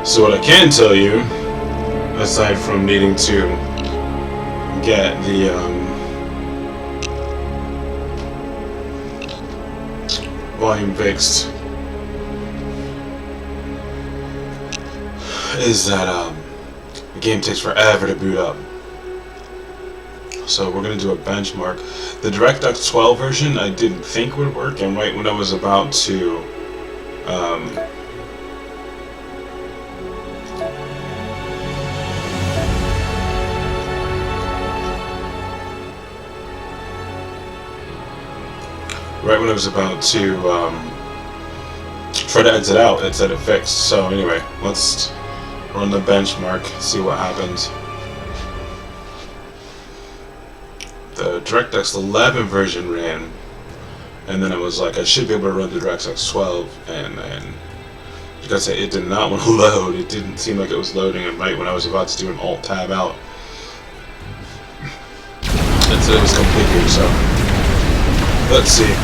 So what I can tell you, aside from needing to get the volume fixed, is that the game takes forever to boot up. So we're going to do a benchmark. The DirectX 12 version I didn't think would work, and right when I was about to try to exit out, it said it fixed. So anyway, let's run the benchmark, see what happens. The DirectX 11 version ran, and then it was like I should be able to run the DirectX 12, and then like I said, it did not want to load. It didn't seem like it was loading, and right when I was about to do an Alt Tab out, it said it was configured. So let's see.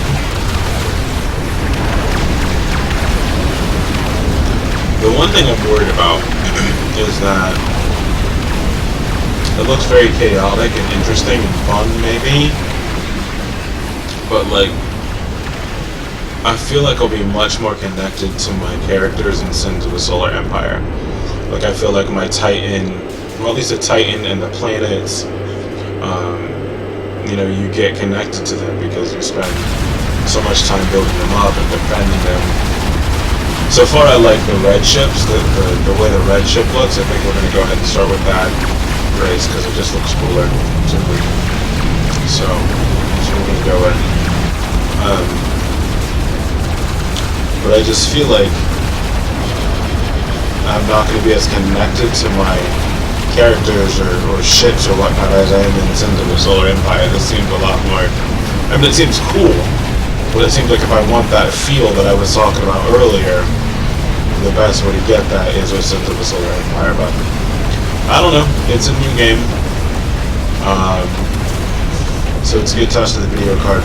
The one thing I'm worried about is that it looks very chaotic and interesting and fun, maybe, but like, I feel like I'll be much more connected to my characters in Sins of the Solar Empire. Like, I feel like my Titan, well, at least the Titan and the planets, you know, you get connected to them because you spend so much time building them up and defending them. So far, I like the red ships, the way the red ship looks. I think we're going to go ahead and start with that race because it just looks cooler, simply. So we're going to go in. But I just feel like I'm not going to be as connected to my characters or ships or whatnot as I am in Sins of the Solar Empire. This seems a lot more. I mean, it seems cool, but it seems like if I want that feel that I was talking about earlier, the best way to get that is with Sins of the Solar Empire. But I don't know. It's a new game, so it's a good test of the video card.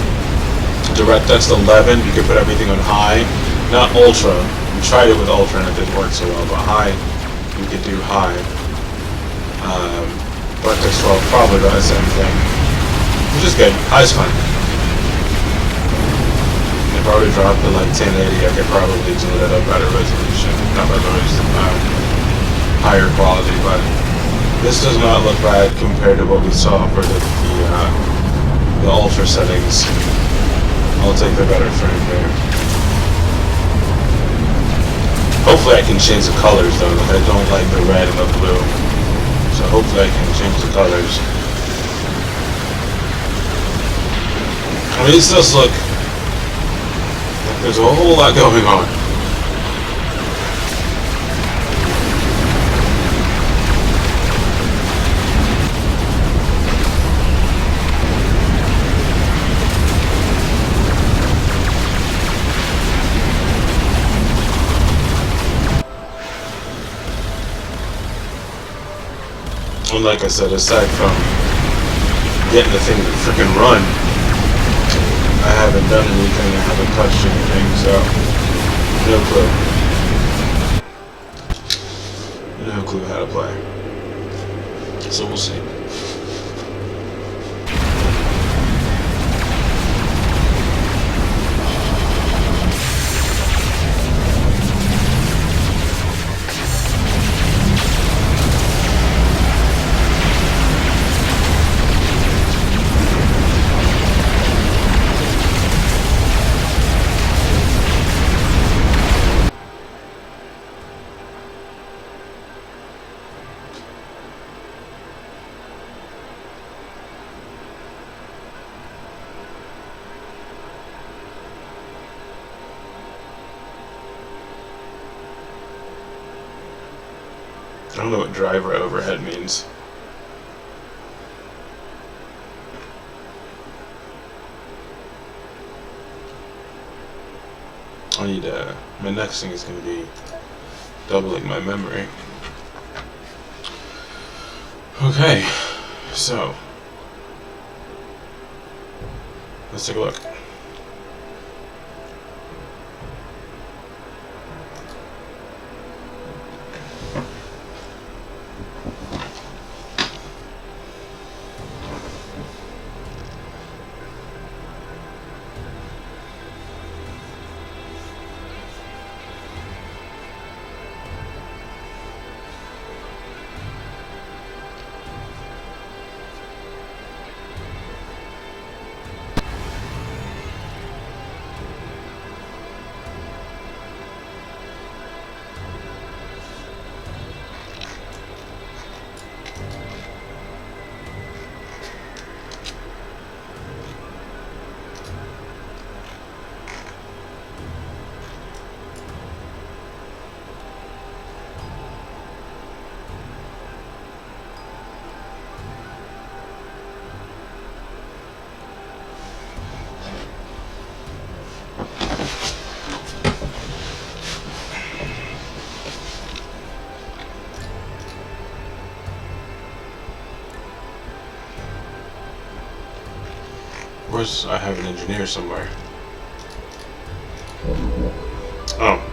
DirectX 11, you can put everything on high, not ultra. We tried it with ultra and it didn't work so well, but high, you could do high. DirectX 12 probably does the same thing, which is good. High's fine. If I were to drop to like 1080, I could probably do it at a better resolution, not better resolution, higher quality, but this does not look bad compared to what we saw for the ultra settings. I'll take the better frame there. Hopefully I can change the colors though, because I don't like the red and the blue. So hopefully I can change the colors. I mean, these does look like there's a whole lot going on. And like I said, aside from getting the thing to freaking run, I haven't done anything, I haven't touched anything, so no clue. No clue how to play. So we'll see. I don't know what driver overhead means. I need my next thing is going to be doubling my memory. Okay, so let's take a look. course I have an engineer somewhere. Oh.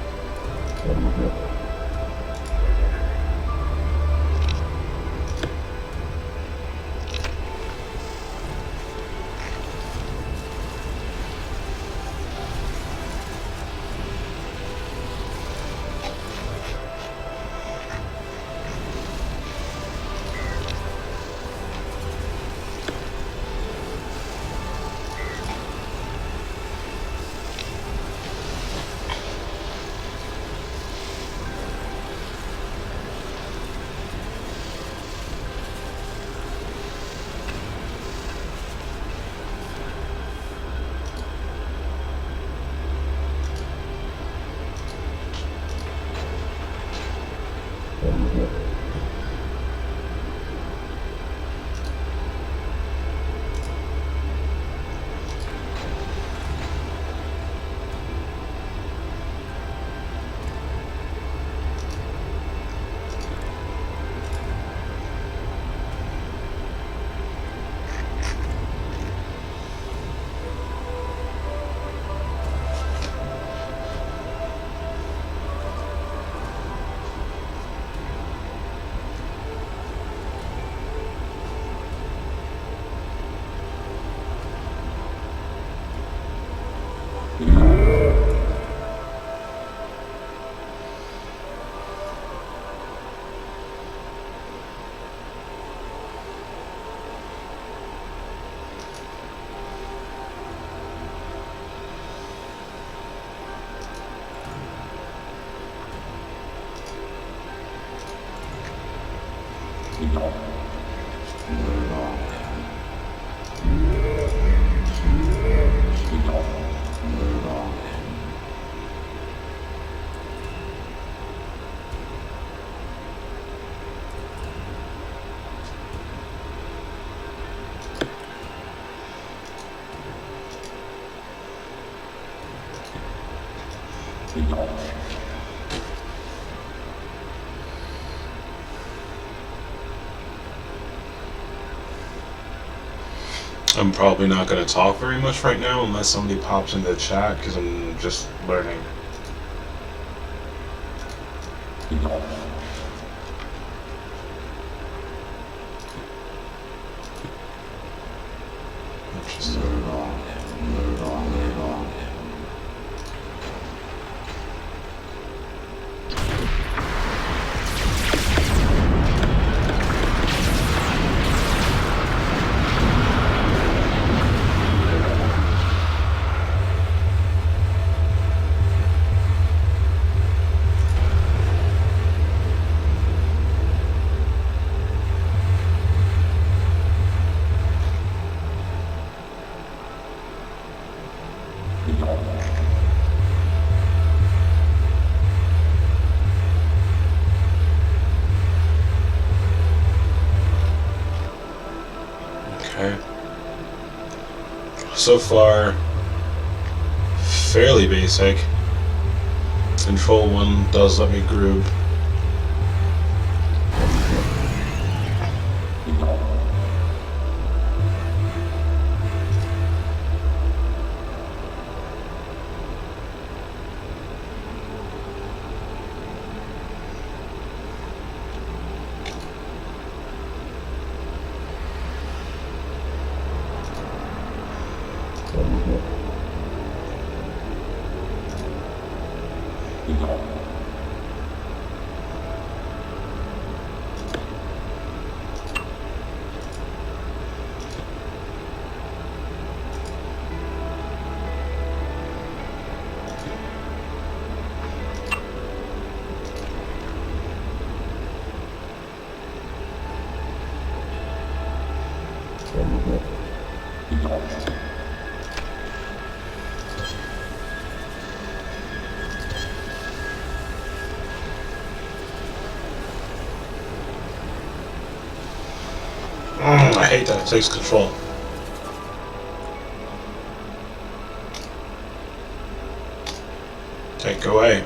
I'm probably not going to talk very much right now unless somebody pops into the chat because I'm just learning. So far, fairly basic. Control 1 does let me group. I hate that it takes control. Take away.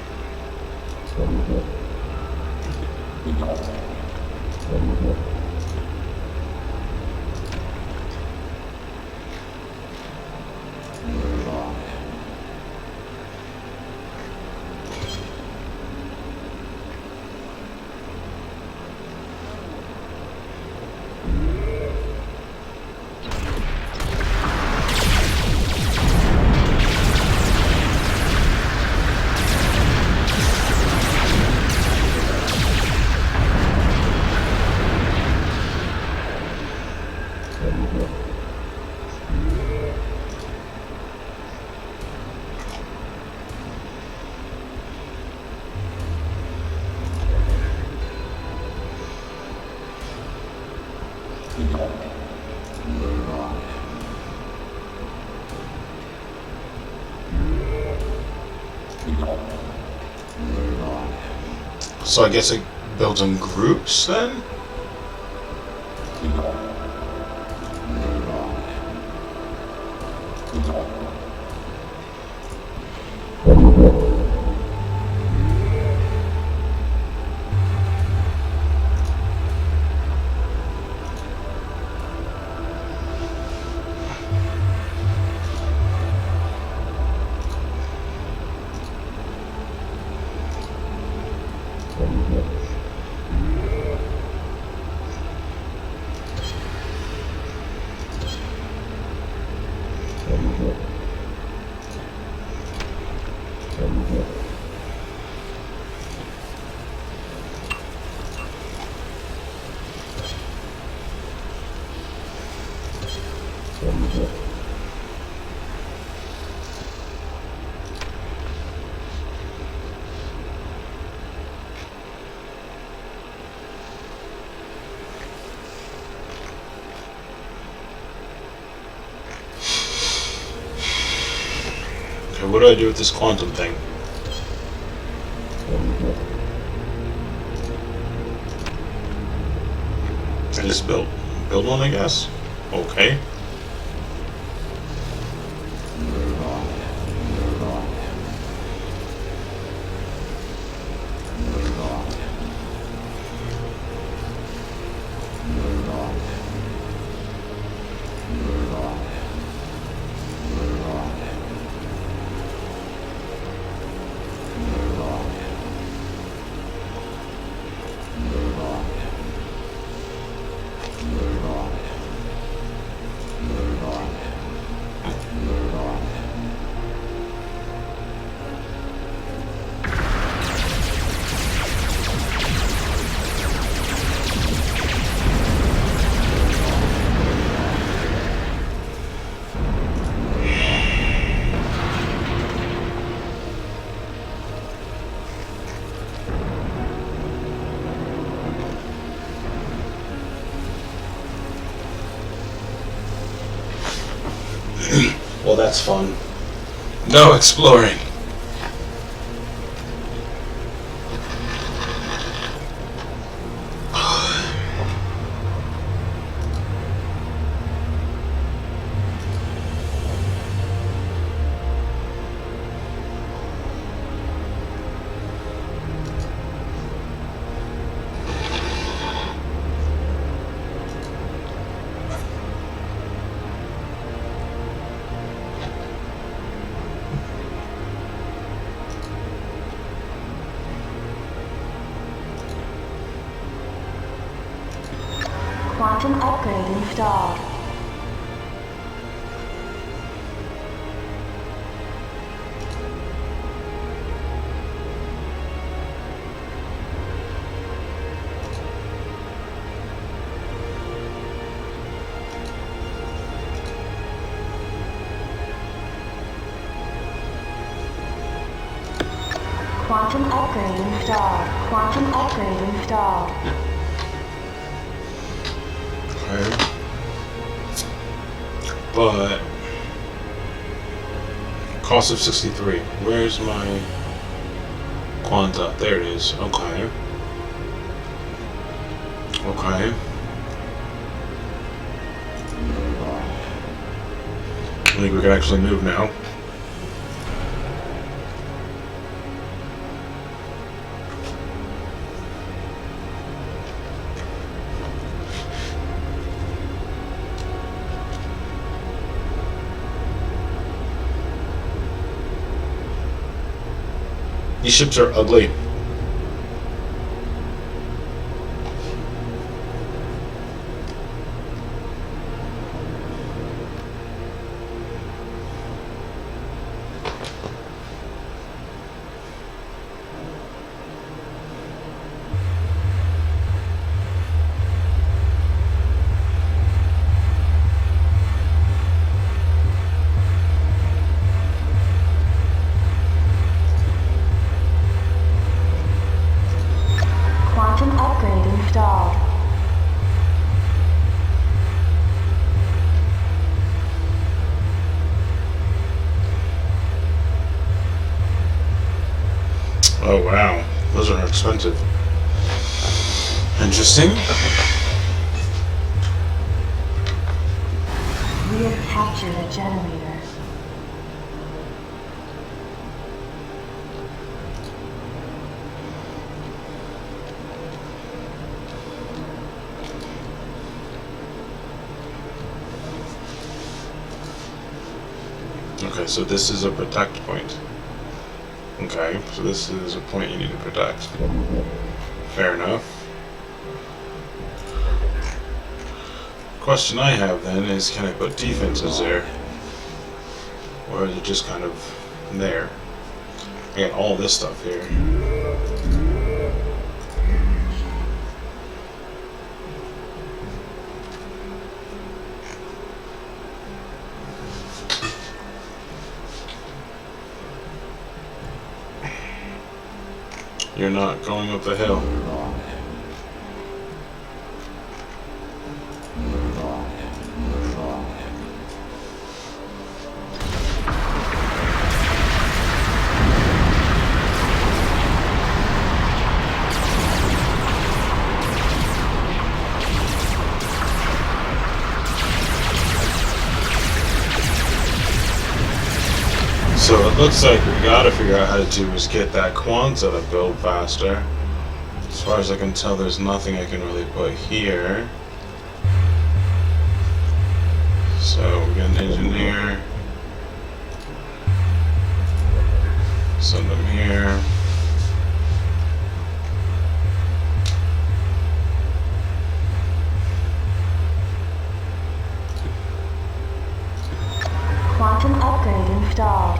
So I guess it builds in groups then? Okay, what do I do with this quantum thing? I just build one, I guess. Okay. Well, that's fun. No exploring. Quantum upgrade installed. Quantum upgrade installed. Quantum upgrade installed. Okay. But cost of 63. Where's my quanta? There it is. Okay. Okay. I think we can actually move now. These ships are ugly. Quantum upgrade installed. Oh wow, those are expensive. Interesting. We have captured a generator. Okay, so this is a protect point. Okay, so this is a point you need to protect. Fair enough. Question I have then is, can I put defenses there? Or is it just kind of there? I got all this stuff here. You're not going up the hill. So it looks like we gotta figure out how to do is get that Quanta to build faster. As far as I can tell, there's nothing I can really put here. So we got an engineer. Send them here. Quantum upgrade installed.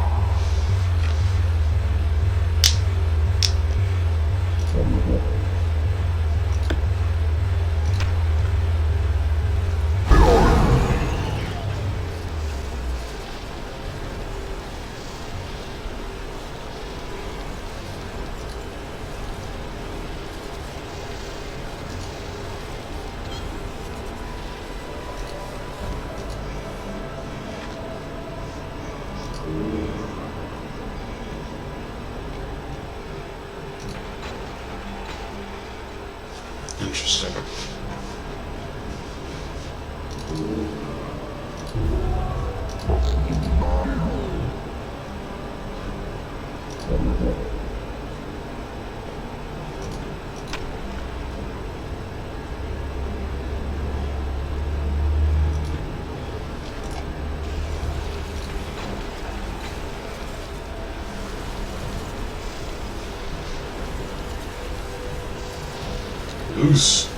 Interesting. Loose.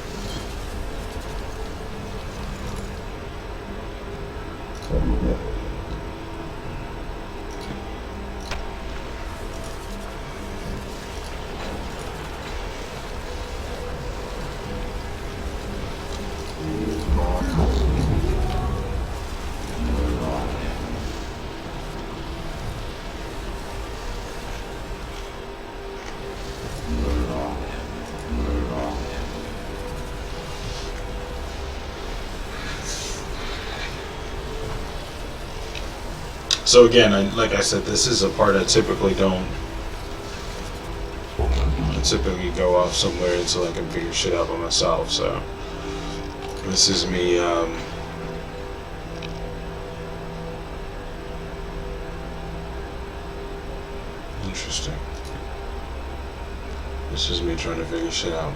So again, like I said, this is a part I typically don't. I typically go off somewhere until I can figure shit out by myself. So this is me. Interesting. This is me trying to figure shit out.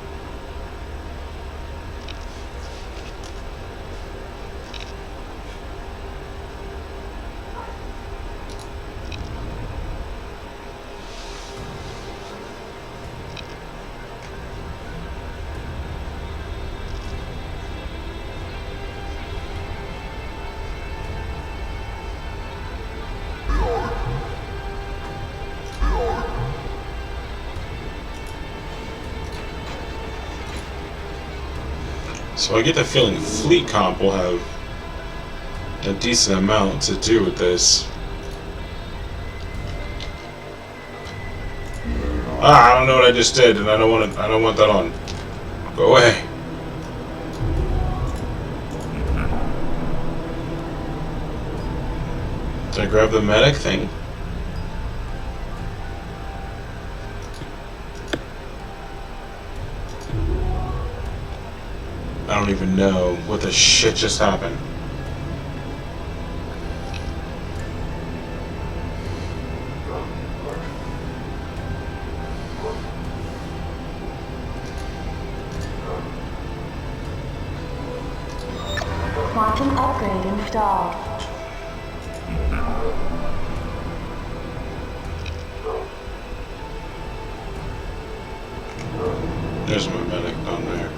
So I get the feeling fleet comp will have a decent amount to do with this. I don't know what I just did, and I don't want that on. Go away. Did I grab the medic thing? I don't even know what the shit just happened. Quantum upgrade installed. There's my medic down there.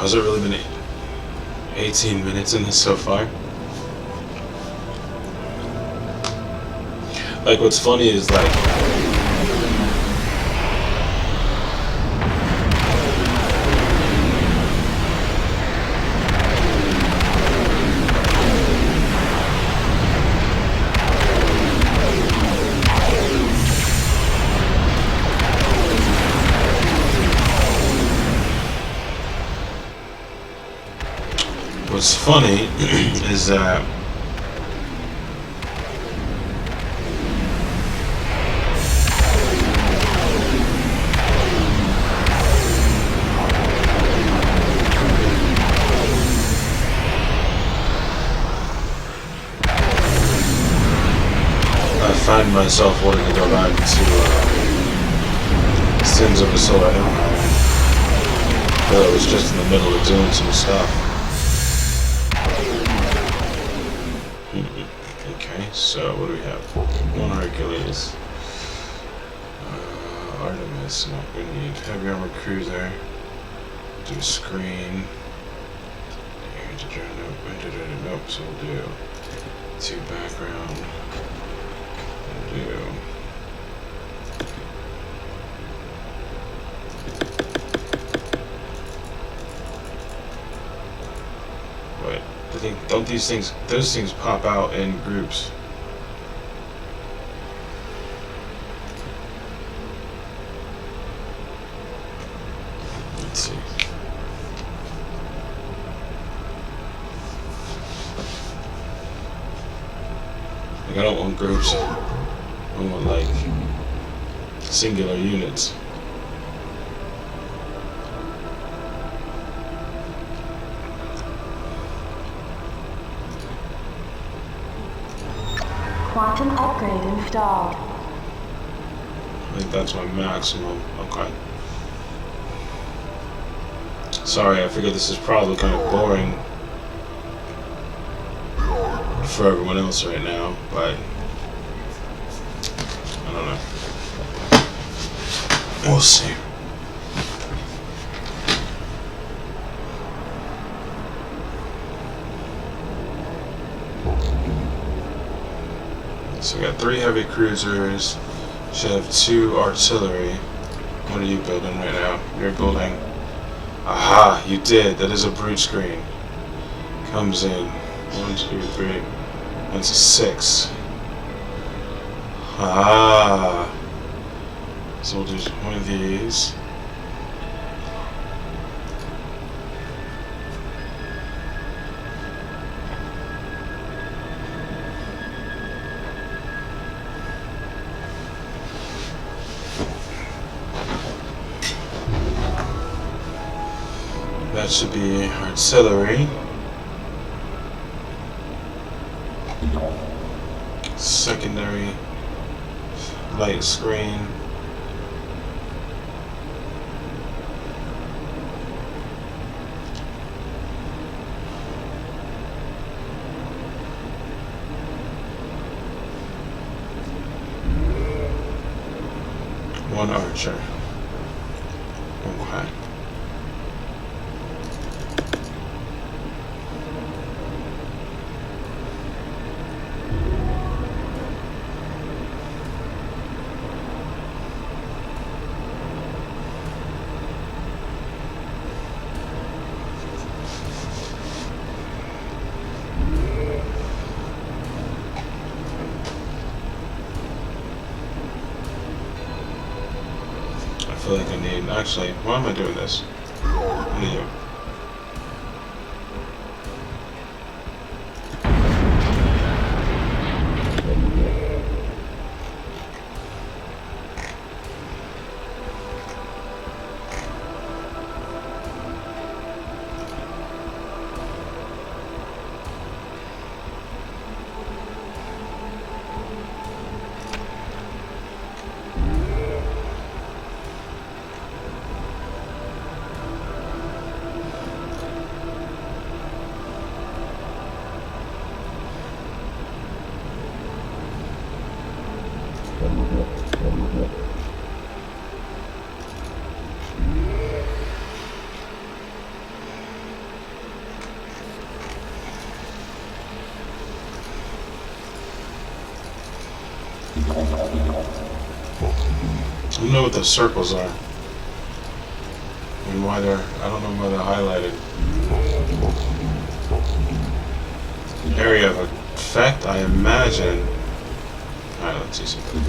Has it really been 18 minutes in this so far? Like, what's funny is, like, what's funny is that I find myself wanting to go back to Sins of the Solar Empire, but I was just in the middle of doing some stuff. Okay, so what do we have? One Hercules. Artemis, not we need heavy armor cruiser. Do a screen. Nope, so we'll do 2 background. We'll do wait. I think don't those things pop out in groups? Let's see. Like, I don't want groups. I want, like, singular units. Quantum upgrade installed. I think that's my maximum. Okay. Sorry, I figure this is probably kind of boring for everyone else right now, but I don't know. We'll see. So we got 3 heavy cruisers. Should have 2 artillery. What are you building right now? You're building. Aha! You did. That is a brute screen. Comes in 1, 2, 3. That's a 6. Ah. So we'll do one of these. That should be artillery. secondary light screen. One archer. Okay. I feel like I need, actually, why am I doing this? What are you? I don't know what those circles are. And why they're, I don't know why they're highlighted. Area of effect, I imagine. Alright, let's see something.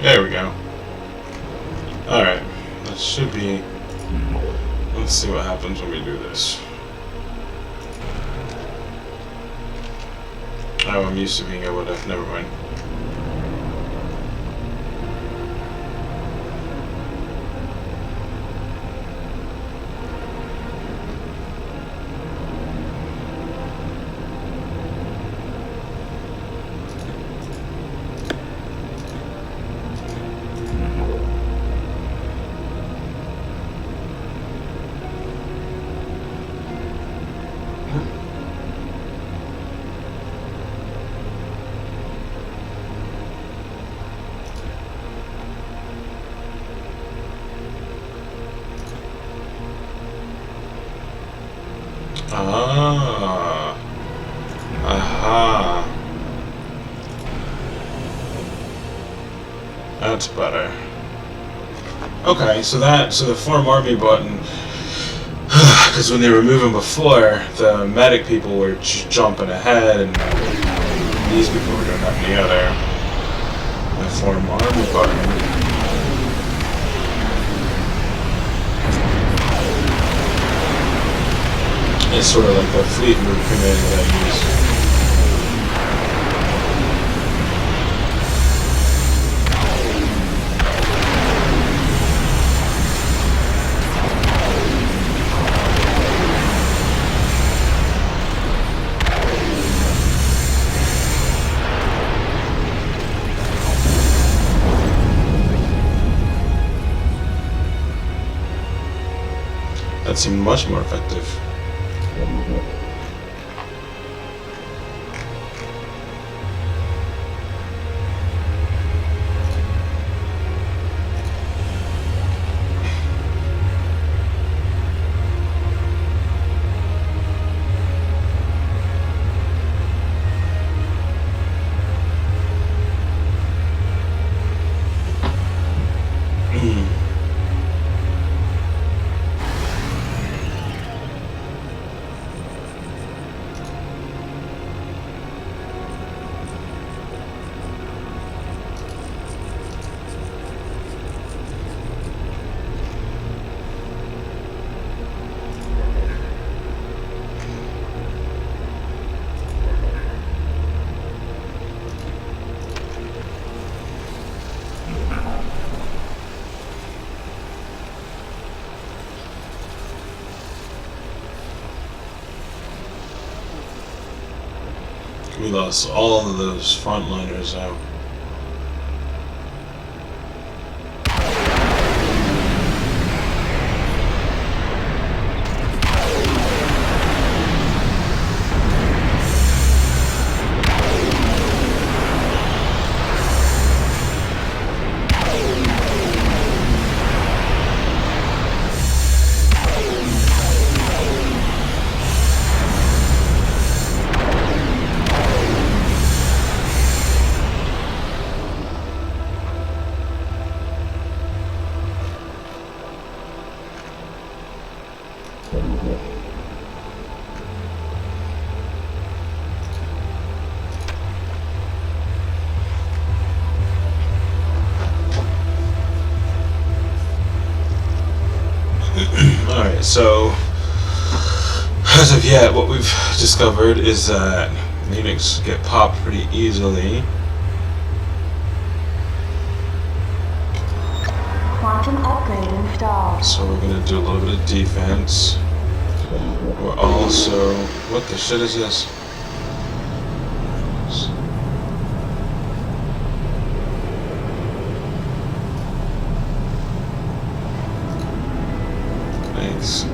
There we go. Alright, that should be... Let's see what happens when we do this. Oh, I'm used to being able to... Never mind. Ah. Aha. That's better. Okay, so the form army button, because when they were moving before, the medic people were jumping ahead, and these people were doing that in the other. The form army button. It's sort of like the fleet move command that I use. That seemed much more effective. We lost all of those frontliners out. Alright, so as of yet, what we've discovered is that units get popped pretty easily. Quantum upgrade installed. So we're gonna do a little bit of defense. We're also... what the shit is this? Thanks.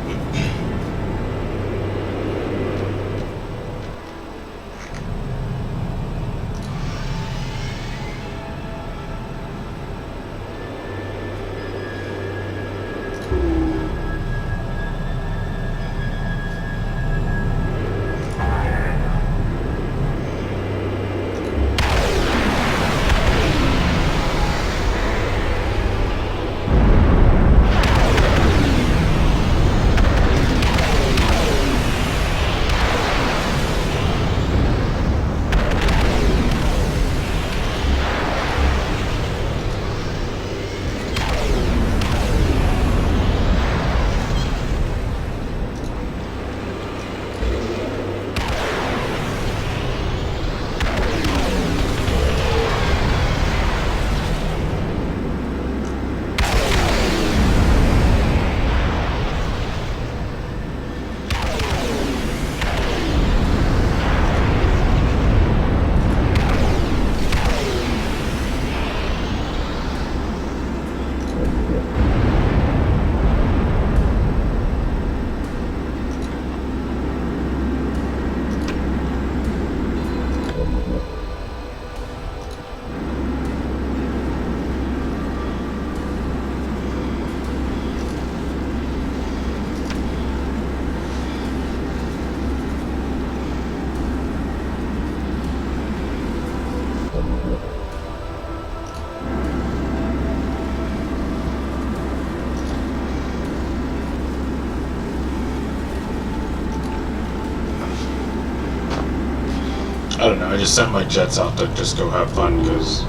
I don't know, I just sent my jets out to just go have fun, because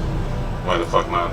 why the fuck not?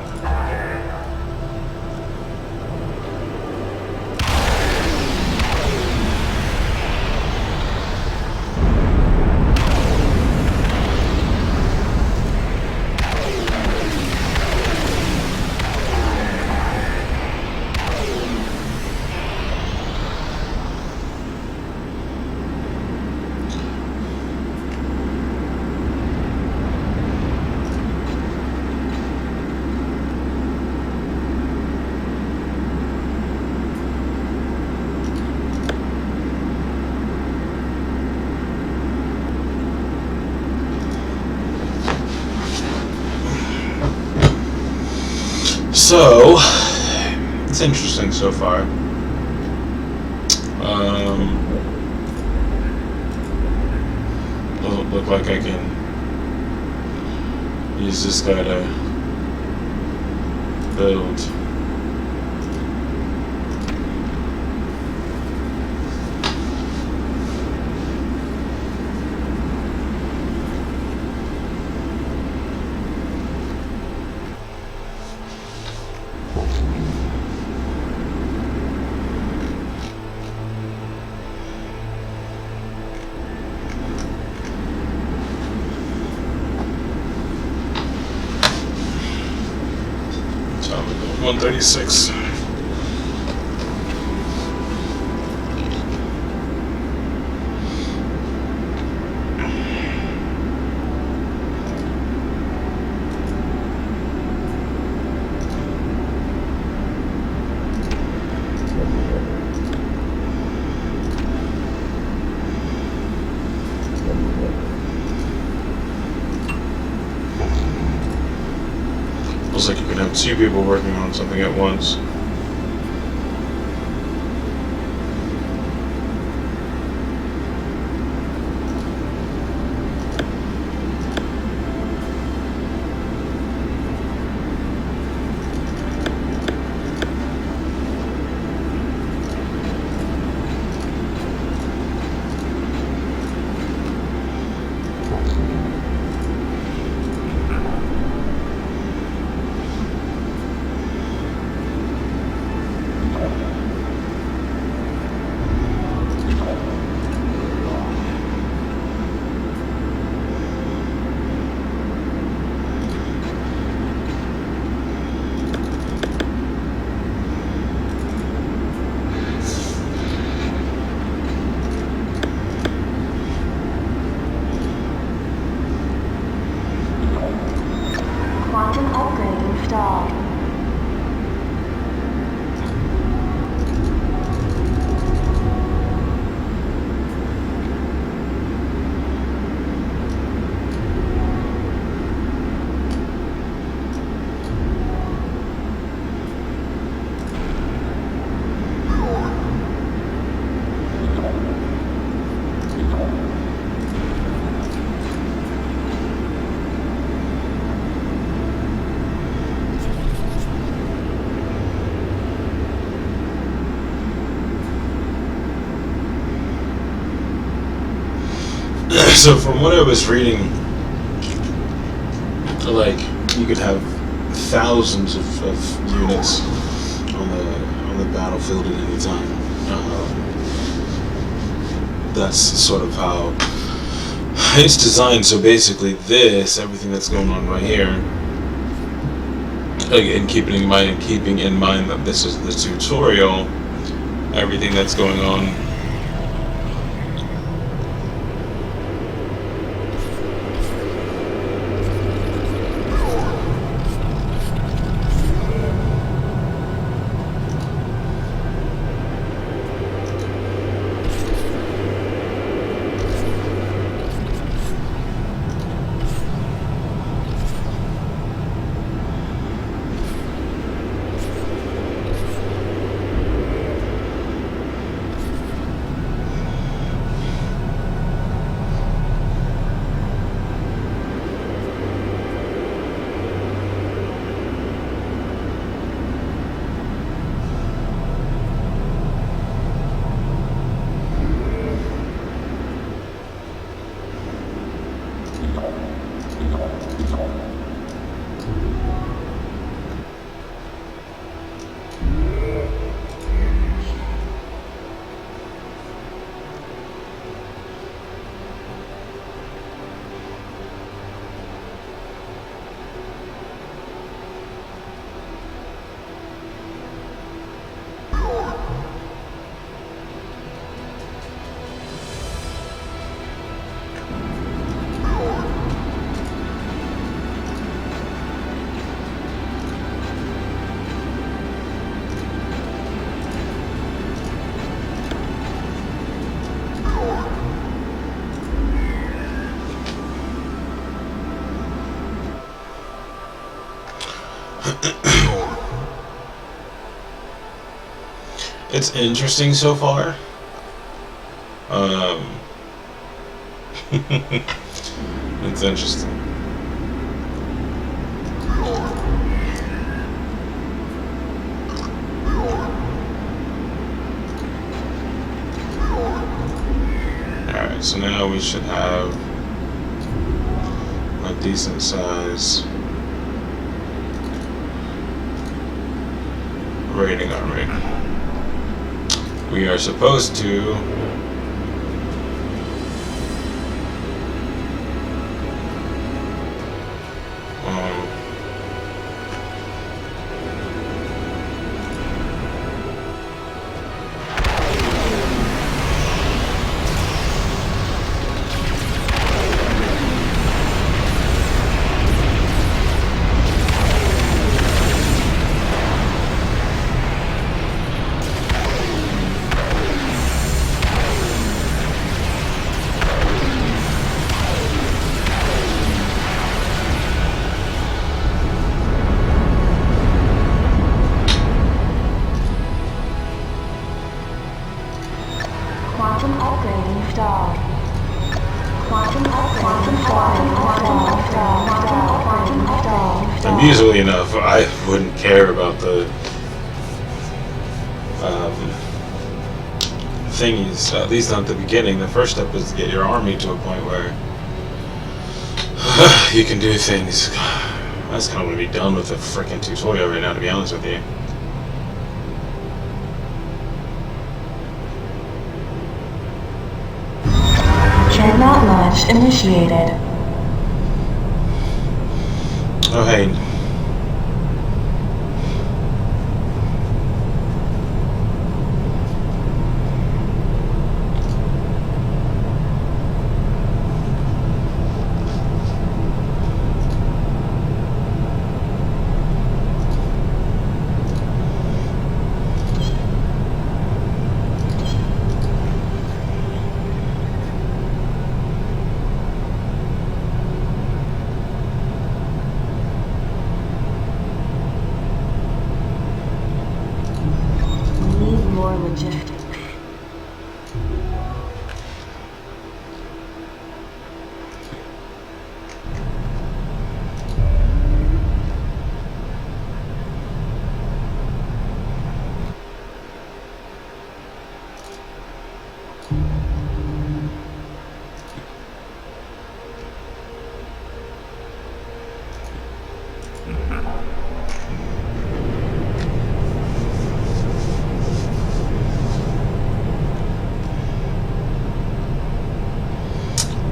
So, it's interesting so far. Doesn't look like I can use this guy to build. So I'm gonna go 136. two people working on something at once. Quantum upgrade installed. So from what I was reading, like you could have thousands of units on the battlefield at any time. That's sort of how it's designed. So basically, everything that's going on right here, again, keeping in mind that this is the tutorial, everything that's going on. It's interesting so far. It's interesting. Alright, so now we should have a decent size rating array. We are supposed to amusingly enough, I wouldn't care about the thingies, at least not at the beginning. The first step is to get your army to a point where you can do things. I just kind of want to be done with the frickin' tutorial right now, to be honest with you. Dreadnought launch initiated. Oh, hey. Logistics.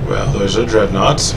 Well, those are dreadnoughts.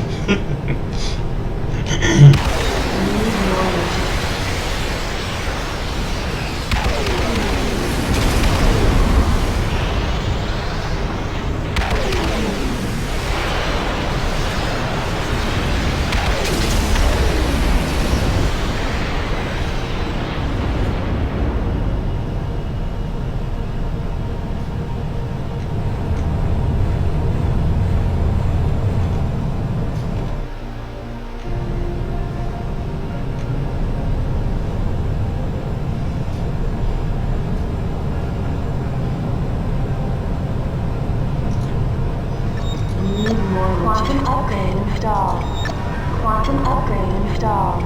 Quantum upgrade installed. Quantum upgrade installed.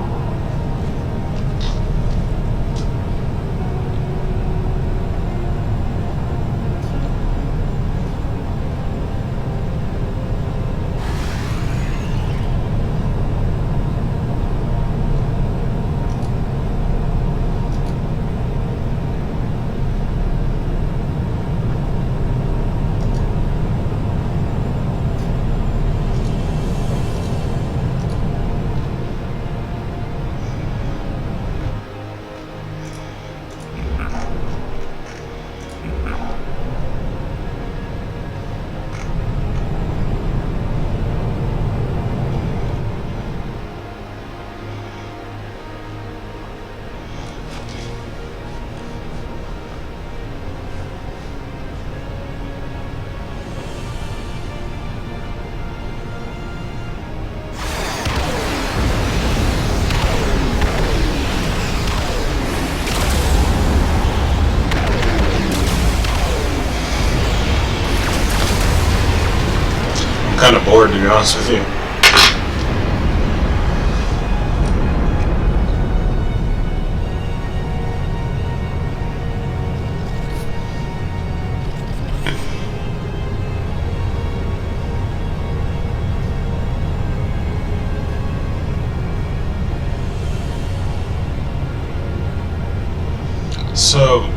Kind of bored, to be honest with you. So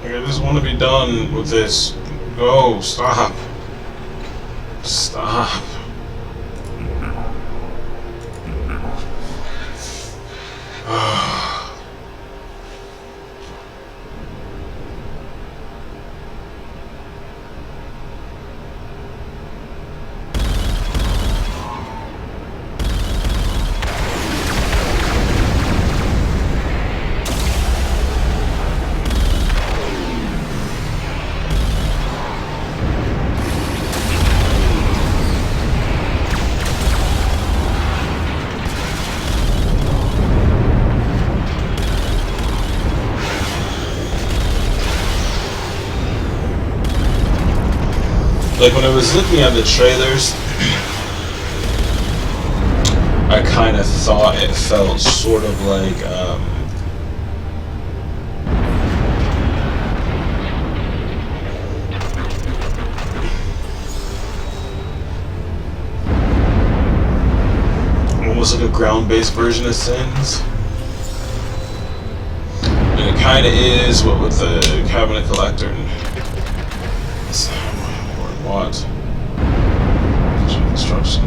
I just want to be done with this. Go, stop. Stop. Like when I was looking at the trailers, I kind of thought it felt sort of like almost like a ground-based version of Sins. And it kind of is, what with the cabinet collector and what? Construction.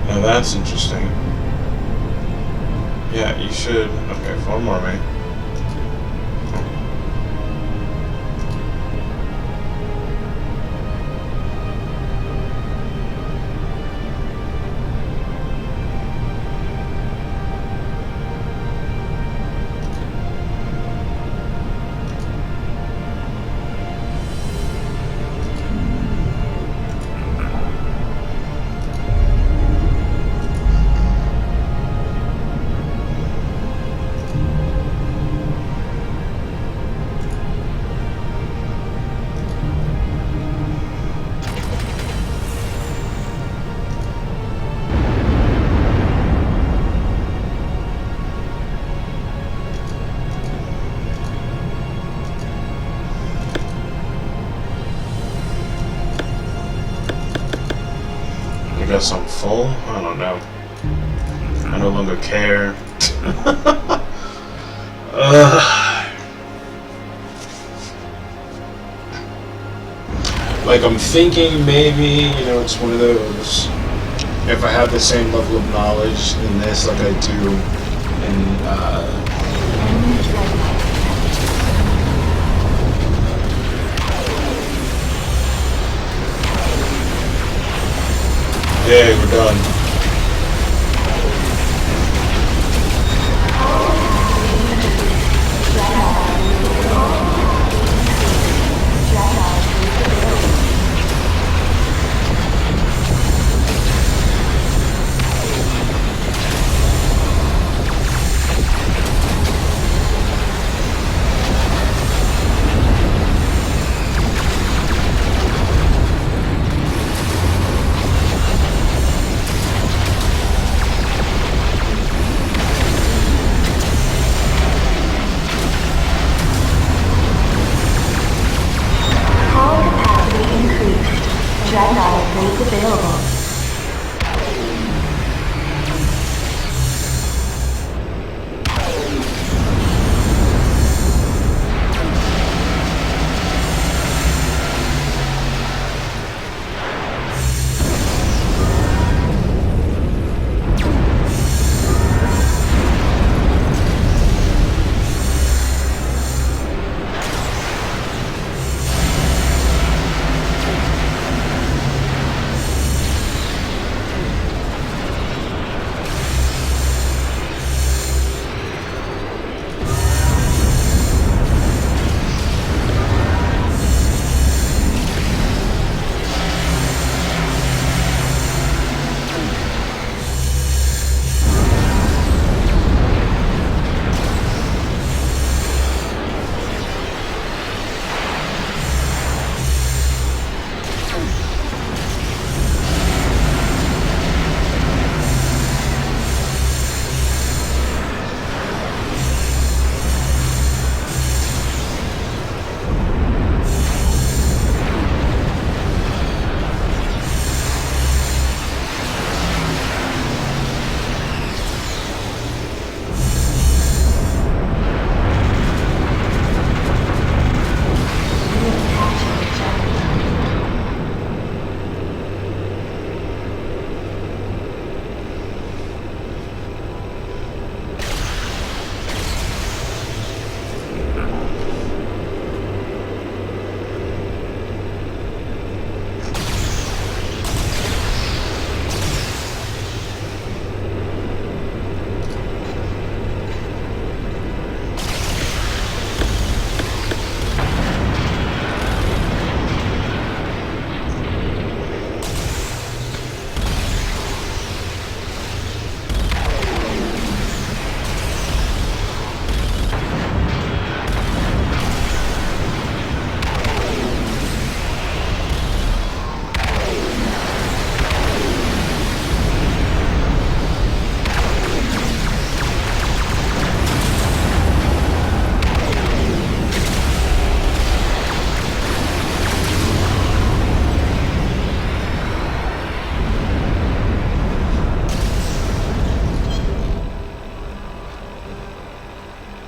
Now that's interesting. Yeah, you should. Okay, 4 more, mate. I guess I'm full? I don't know. I no longer care. Like I'm thinking maybe, you know, it's one of those, if I have the same level of knowledge in this like I do in yay, we're done.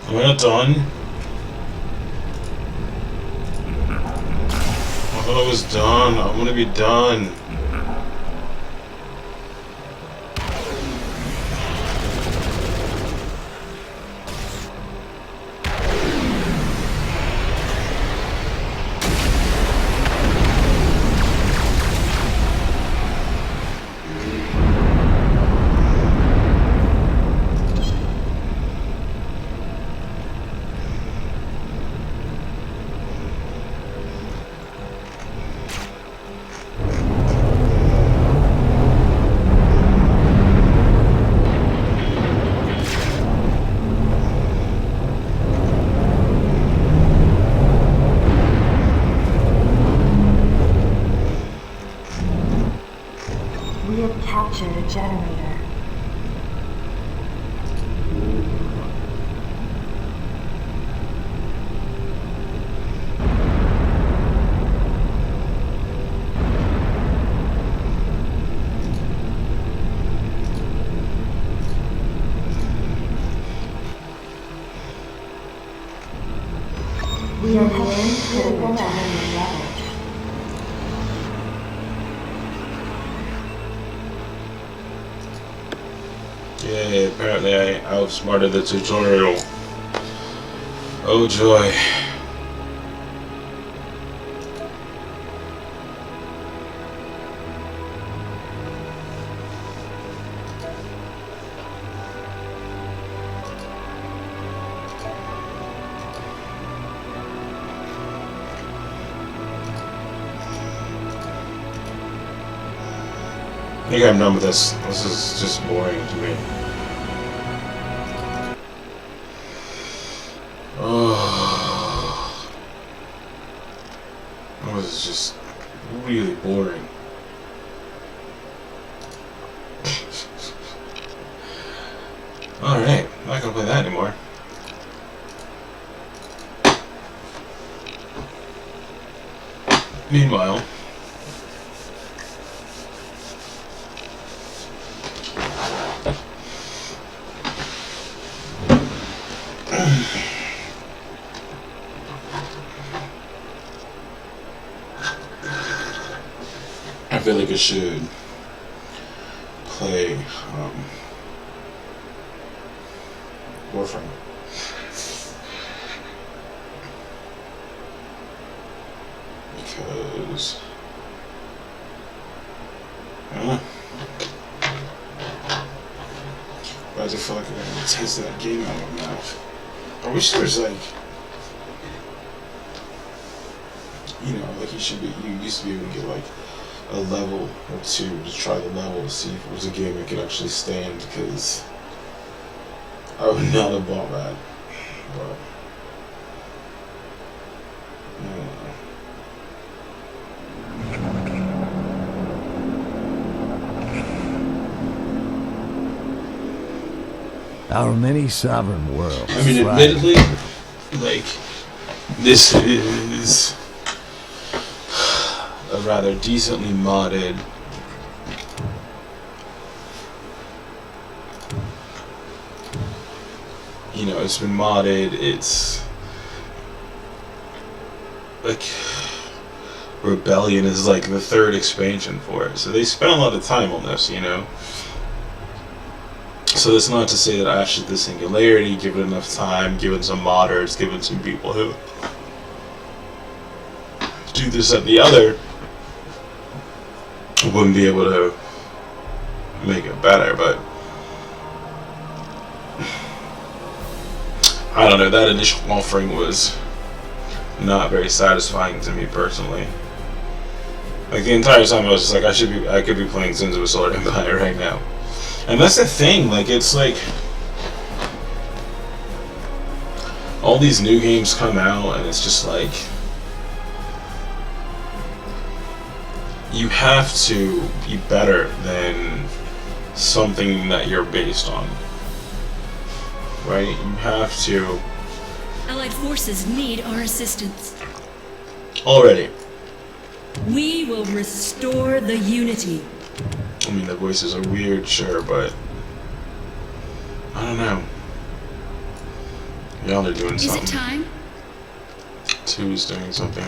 Am I not done? I thought I was done. I'm gonna be done. We have captured a generator. We are heading critical memory level. Yay, apparently I outsmarted the tutorial. Oh joy. I think I'm done with this. This is just boring to me. Oh, that was just really boring. Alright, I'm not gonna play that anymore. Meanwhile, I feel like I should play Warframe. Because I don't know. But I just feel like I gotta taste that game out of my mouth. I wish there was like, you know, like you used to be able to get like a level or two to try the level to see if it was a game that could actually stand, because I would not have bought that. But Our many sovereign worlds. I mean, admittedly, like, this is a rather decently modded it's been modded. It's like Rebellion is like the third expansion for it, so they spent a lot of time on this, So that's not to say that I should the Singularity, give it enough time, give it some modders, give it some people who do this and the other, wouldn't be able to make it better. But I don't know, that initial offering was not very satisfying to me personally. Like, the entire time I was just like, I could be playing Sins of a Solar Empire right now. And that's the thing, like, it's like all these new games come out and it's just like you have to be better than something that you're based on. Right? You have to. Allied forces need our assistance. Already. We will restore the unity. I mean, the voices are weird, sure, but I don't know. Y'all are doing Is it something. time? Two's doing something.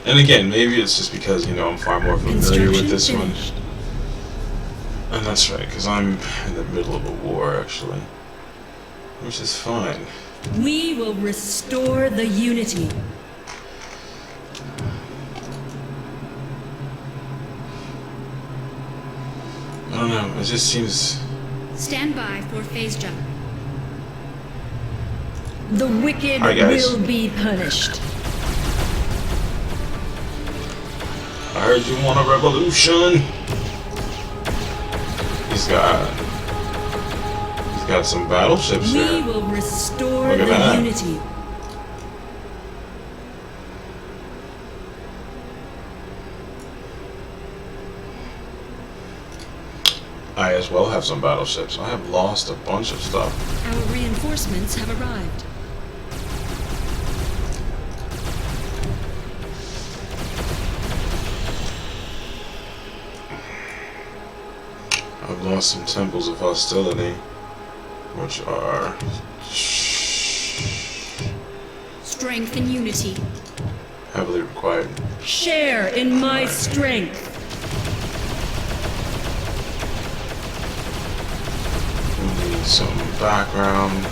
And again, maybe it's just because, you know, I'm far more familiar with this finished. one. And that's right, because I'm in the middle of a war, actually. Which is fine. We will restore the unity. I don't know, it just seems... Stand by for phase jump. The wicked Hi, guys. will be punished. I heard you want a revolution! He's got some battleships We here. will restore Look at the that. unity. I as well have some battleships. I have lost a bunch of stuff. Our reinforcements have arrived. I've lost some temples of hostility, which are Strength and unity. heavily required. Share in my strength. We need some background.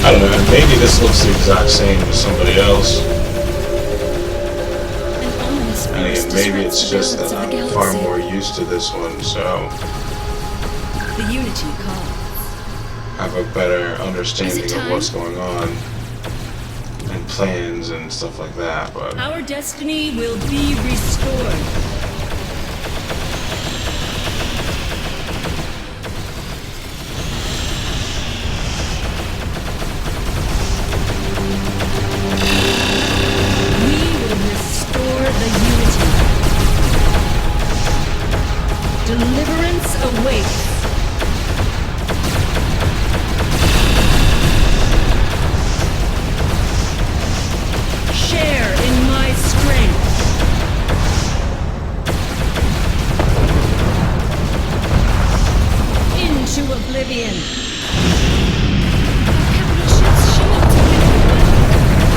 I don't know, maybe this looks the exact same as somebody else. An ominous And force again, maybe disrupts it's the just that balance of the I'm far galaxy. more used to this one, so The unity call. I have a better understanding of time? what's going on and plans and stuff like that, but Our destiny will be restored. We will restore the unity. Deliverance awaits. Share in my strength. Into oblivion. Capital ship's shields have been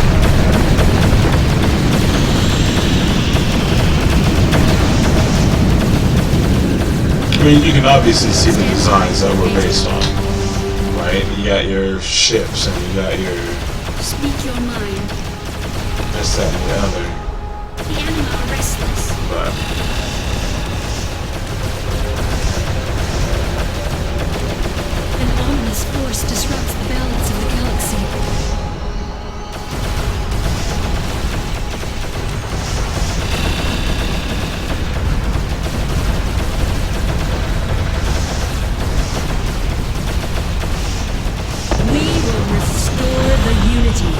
I mean, you can obviously see the designs that we're based on, right? You got your ships and you got your Speak your mind. this, that, and the other, The anima are restless. but An ominous force disrupts the balance of the galaxy. We will restore the unity.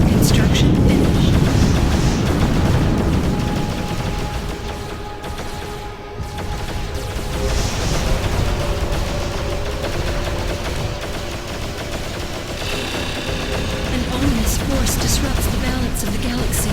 Construction finished. An ominous force disrupts the balance of the galaxy.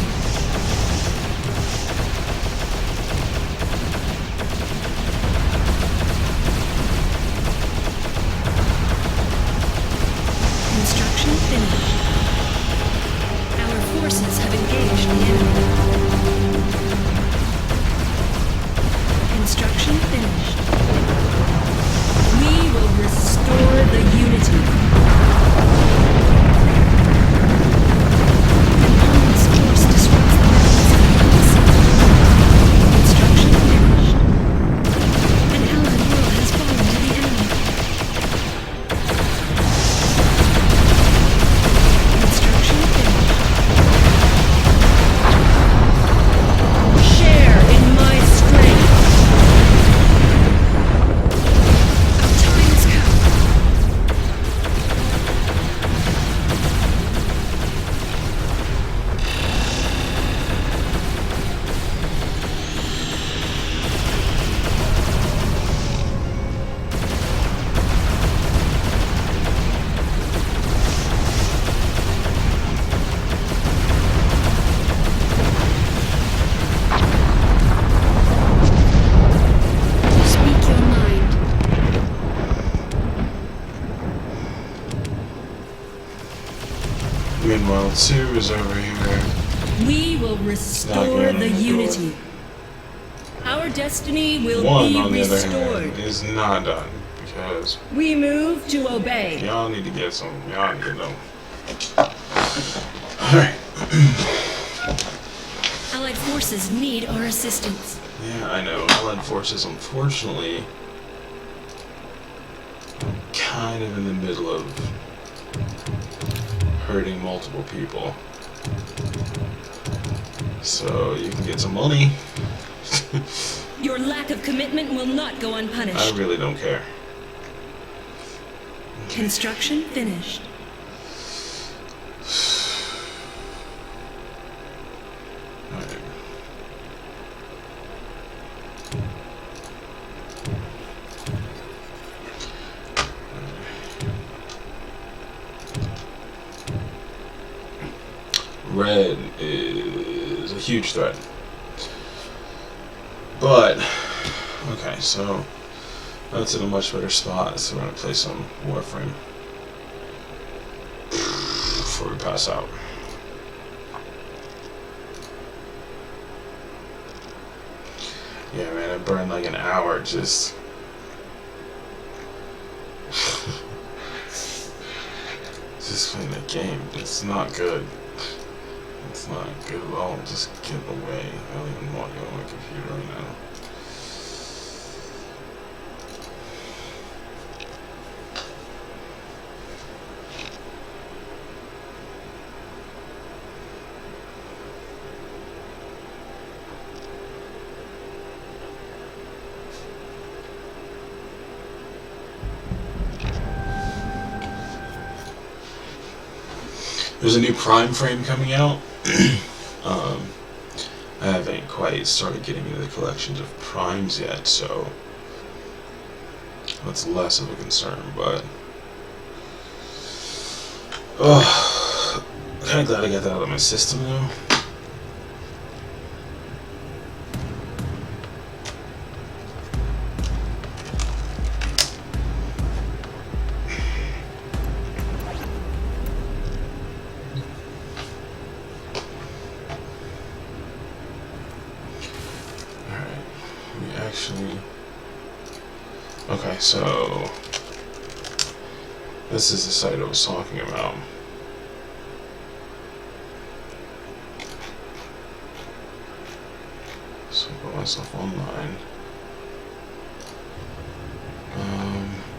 2 is over here. We will Not restore going the on the unity. Our destiny will 1, be on the other restored. hand, is not done. Because We move to obey. y'all need to get some. Y'all need to know. Alright. Allied forces need our assistance. Yeah, I know. Allied forces, unfortunately, kind of in the middle of hurting multiple people. So you can get some money. Your lack of commitment will not go I unpunished. really don't care. Construction finished. Alright. Red is a huge threat. But, okay, so that's in a much better spot, so we're going to play some Warframe before we pass out. Yeah, man, I burned like an hour just playing the game. It's not good. It's not good at all. Just get away. I don't even want you on my computer right now. There's a new Prime frame coming out. I haven't quite started getting into the collections of primes yet, so that's less of a concern, but I'm kind of glad I got that out of my system though. Okay, so this is the site I was talking about. So I put myself online.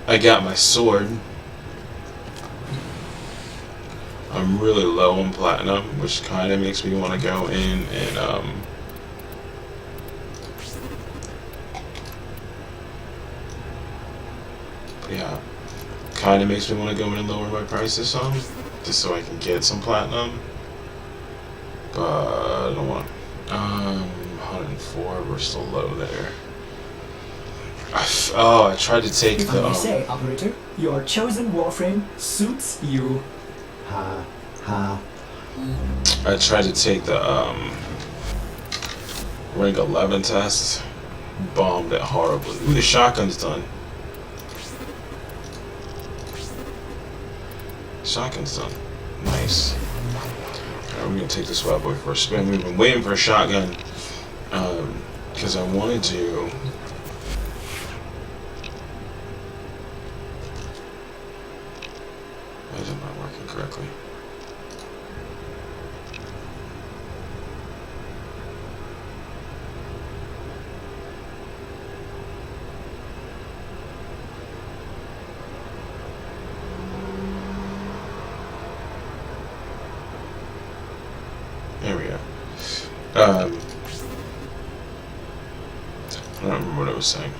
I got my sword. I'm really low on platinum, which kind of makes me want to go in and yeah, kind of makes me want to go in and lower my prices some, just so I can get some platinum. But I don't want to. 104, we're still low there. I tried to take if the. I may say, operator, your chosen Warframe suits you. Ha ha. I tried to take the rank 11 test. Bombed it horribly. Ooh, the shotgun's done. Shotgun's done. Nice. Alright, we're gonna take this bad boy for a spin. We've been waiting for a shotgun. Because I wanted to. Why is it not working correctly? There we go. I don't remember what I was saying.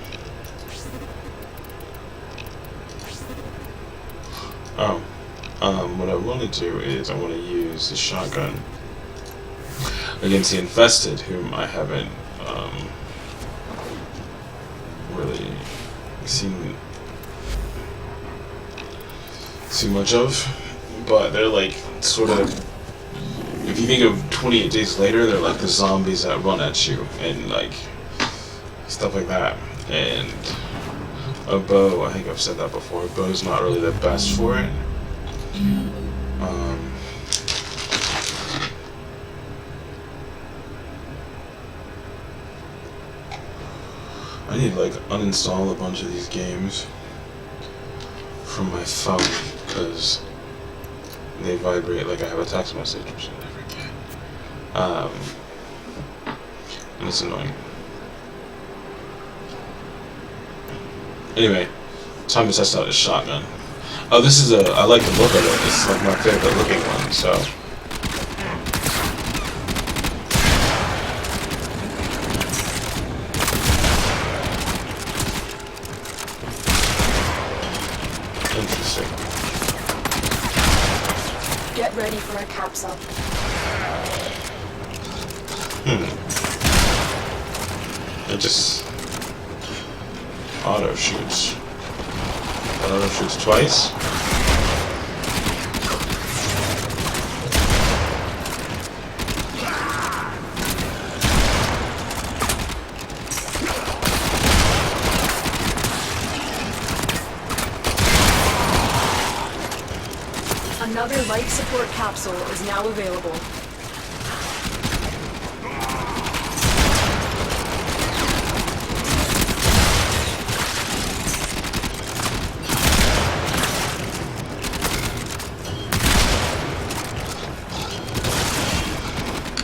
What I want to do is I want to use the shotgun against the infested, whom I haven't really seen too much of, but they're like sort of. If you think of 28 Days Later, they're like the zombies that run at you and like stuff like that. And a bow, I think I've said that before, a bow's not really the best for it. I need to like uninstall a bunch of these games from my phone because they vibrate like I have a text message or something. And it's annoying. Anyway, time to test out this shotgun. Oh, this is I like the look of it. It's like my favorite looking one, so. Interesting. Get ready for a capsule. It just auto shoots. Auto shoots twice. Another life support capsule is now available.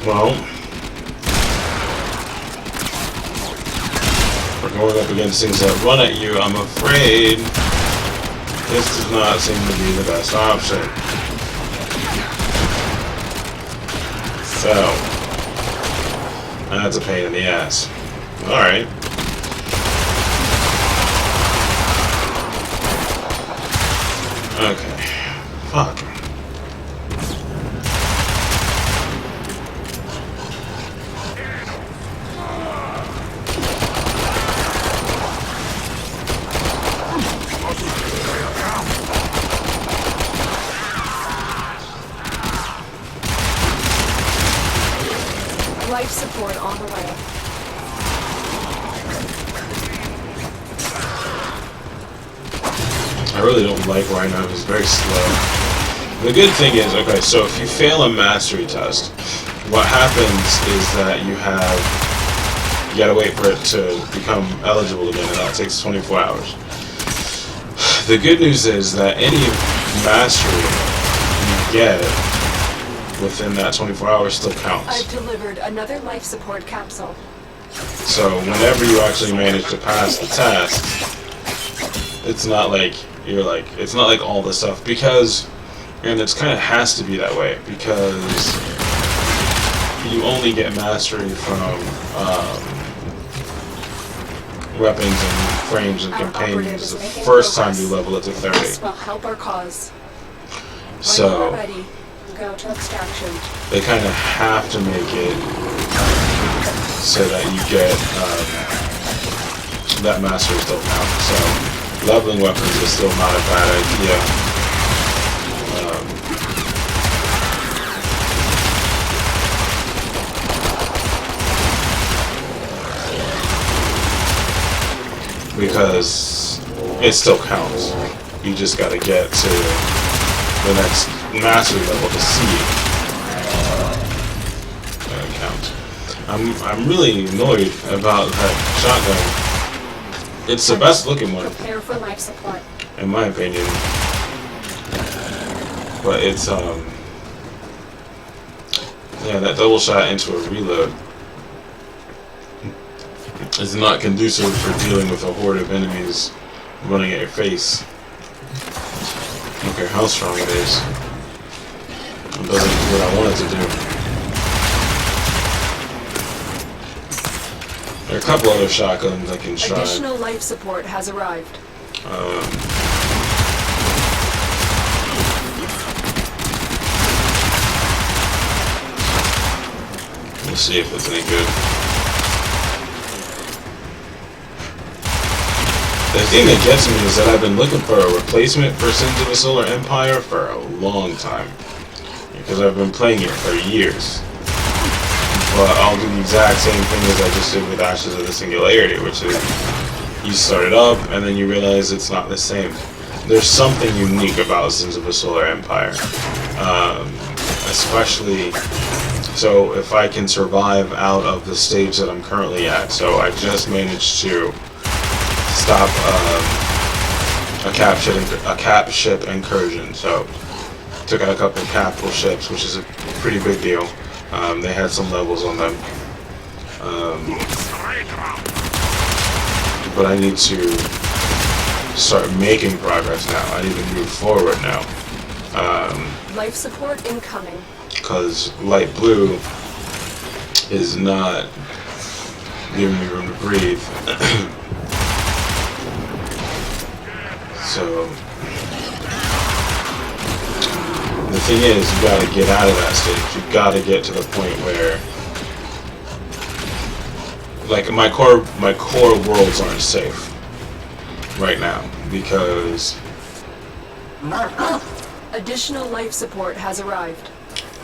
Well, we're going up against things that run at you. I'm afraid this does not seem to be the best option. So, that's a pain in the ass. Alright. Okay. Fuck. Life support on the way. I really don't like right now. It's very slow. The good thing is, okay, so if you fail a mastery test, what happens is that you gotta wait for it to become eligible again, and that takes 24 hours. The good news is that any mastery you get within that 24 hours still counts. I've delivered another life support capsule. So whenever you actually manage to pass the test, it's not like it's not like all this stuff, because, and it's kind of has to be that way, because you only get mastery from weapons and frames and companions the first time you level it to 30. This will help our cause. So when you're ready, go to extraction. they kind of have to make it so that you get that mastery still count. So leveling weapons is still not a bad idea. Because it still counts. You just got to get to the next mastery level to see it count. I'm really annoyed about that shotgun. It's the best looking one, Prepare for life support. in my opinion. But it's yeah, that double shot into a reload is not conducive for dealing with a horde of enemies running at your face. I don't care how strong it is. It doesn't do what I want it to do. There are a couple other shotguns I can try. Additional life support has arrived. We'll see if it's any good. The thing that gets me is that I've been looking for a replacement for Sins of the Solar Empire for a long time. Because I've been playing it for years. But I'll do the exact same thing as I just did with Ashes of the Singularity, which is you start it up and then you realize it's not the same. There's something unique about Sins of the Solar Empire. Especially, so if I can survive out of the stage that I'm currently at. So I just managed to stop a cap ship incursion. So took out a couple of capital ships, which is a pretty big deal. They had some levels on them. But I need to start making progress now. I need to move forward now. Life support incoming. Because light blue is not giving me room to breathe. So the thing is, you gotta get out of that stage. You gotta get to the point where, like, my core worlds aren't safe right now because Additional life support has arrived.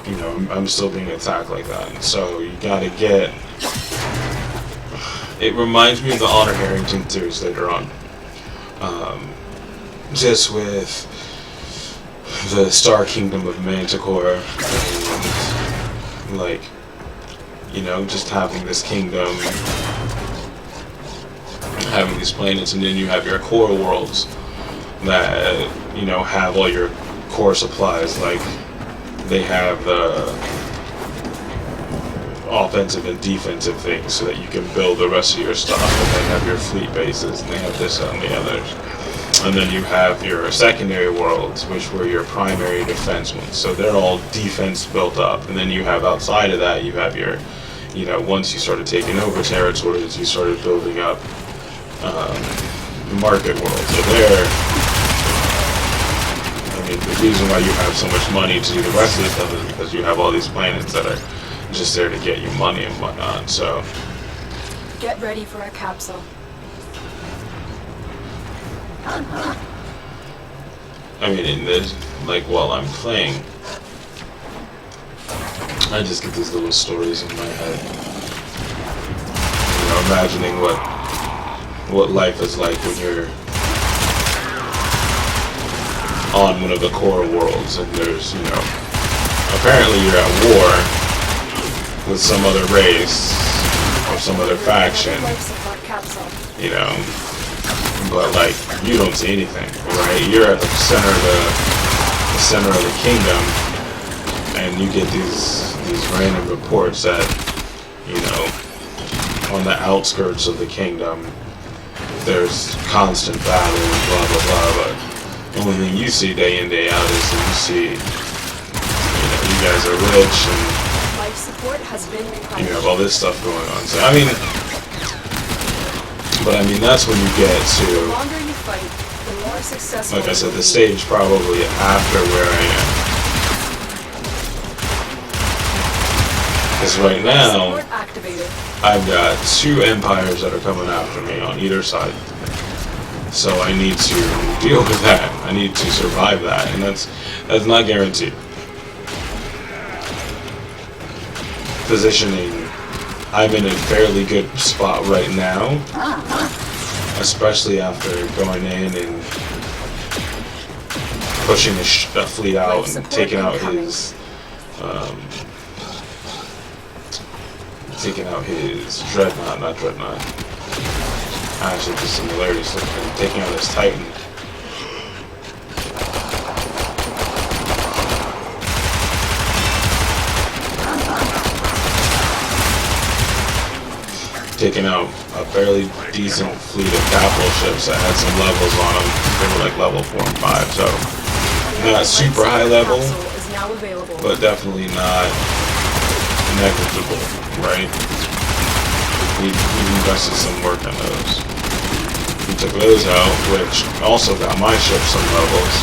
you know I'm still being attacked like that. And so you gotta get. It reminds me of the Honor Harrington series later on. Just with the Star Kingdom of Manticore and, like, you know, just having this kingdom, having these planets, and then you have your core worlds that, you know, have all your core supplies. Like, they have the offensive and defensive things so that you can build the rest of your stuff, and they have your fleet bases, and they have this and the others. And then you have your secondary worlds, which were your primary defense ones. So they're all defense built up. And then you have outside of that, you have your, you know, once you started taking over territories, you started building up market worlds. So there, I mean, the reason why you have so much money to do the rest of this stuff is because you have all these planets that are just there to get you money and whatnot. So Get ready for a capsule. I mean, in this, like, while I'm playing, I just get these little stories in my head. You know, imagining what life is like when you're on one of the core worlds, and there's, you know, apparently you're at war with some other race or some other faction, Life support capsule. you know. But, like, you don't see anything, right? You're at the center of the kingdom, and you get these random reports that, you know, on the outskirts of the kingdom, there's constant battle and blah blah blah. But the only thing you see day in day out is that you see, you know, you guys are rich and Life support has been replenished. you have all this stuff going on. So I mean. But I mean, that's when you get to, The longer you fight, the more successful. like I said, you the will stage probably after where I am. Because right be. Life now, support activated. I've got 2 empires that are coming after me on either side. So I need to deal with that. I need to survive that, and that's not guaranteed. Positioning. I'm in a fairly good spot right now, especially after going in and pushing a fleet out and taking out his dreadnought, not dreadnought. Actually, the similarities, taking out his Titan. Taking out a fairly decent fleet of capital ships that had some levels on them. They were like level 4 and 5, so not super high level, Capsule is now available. but definitely not negligible, right? We invested some work on those. We took those out, which also got my ship some levels.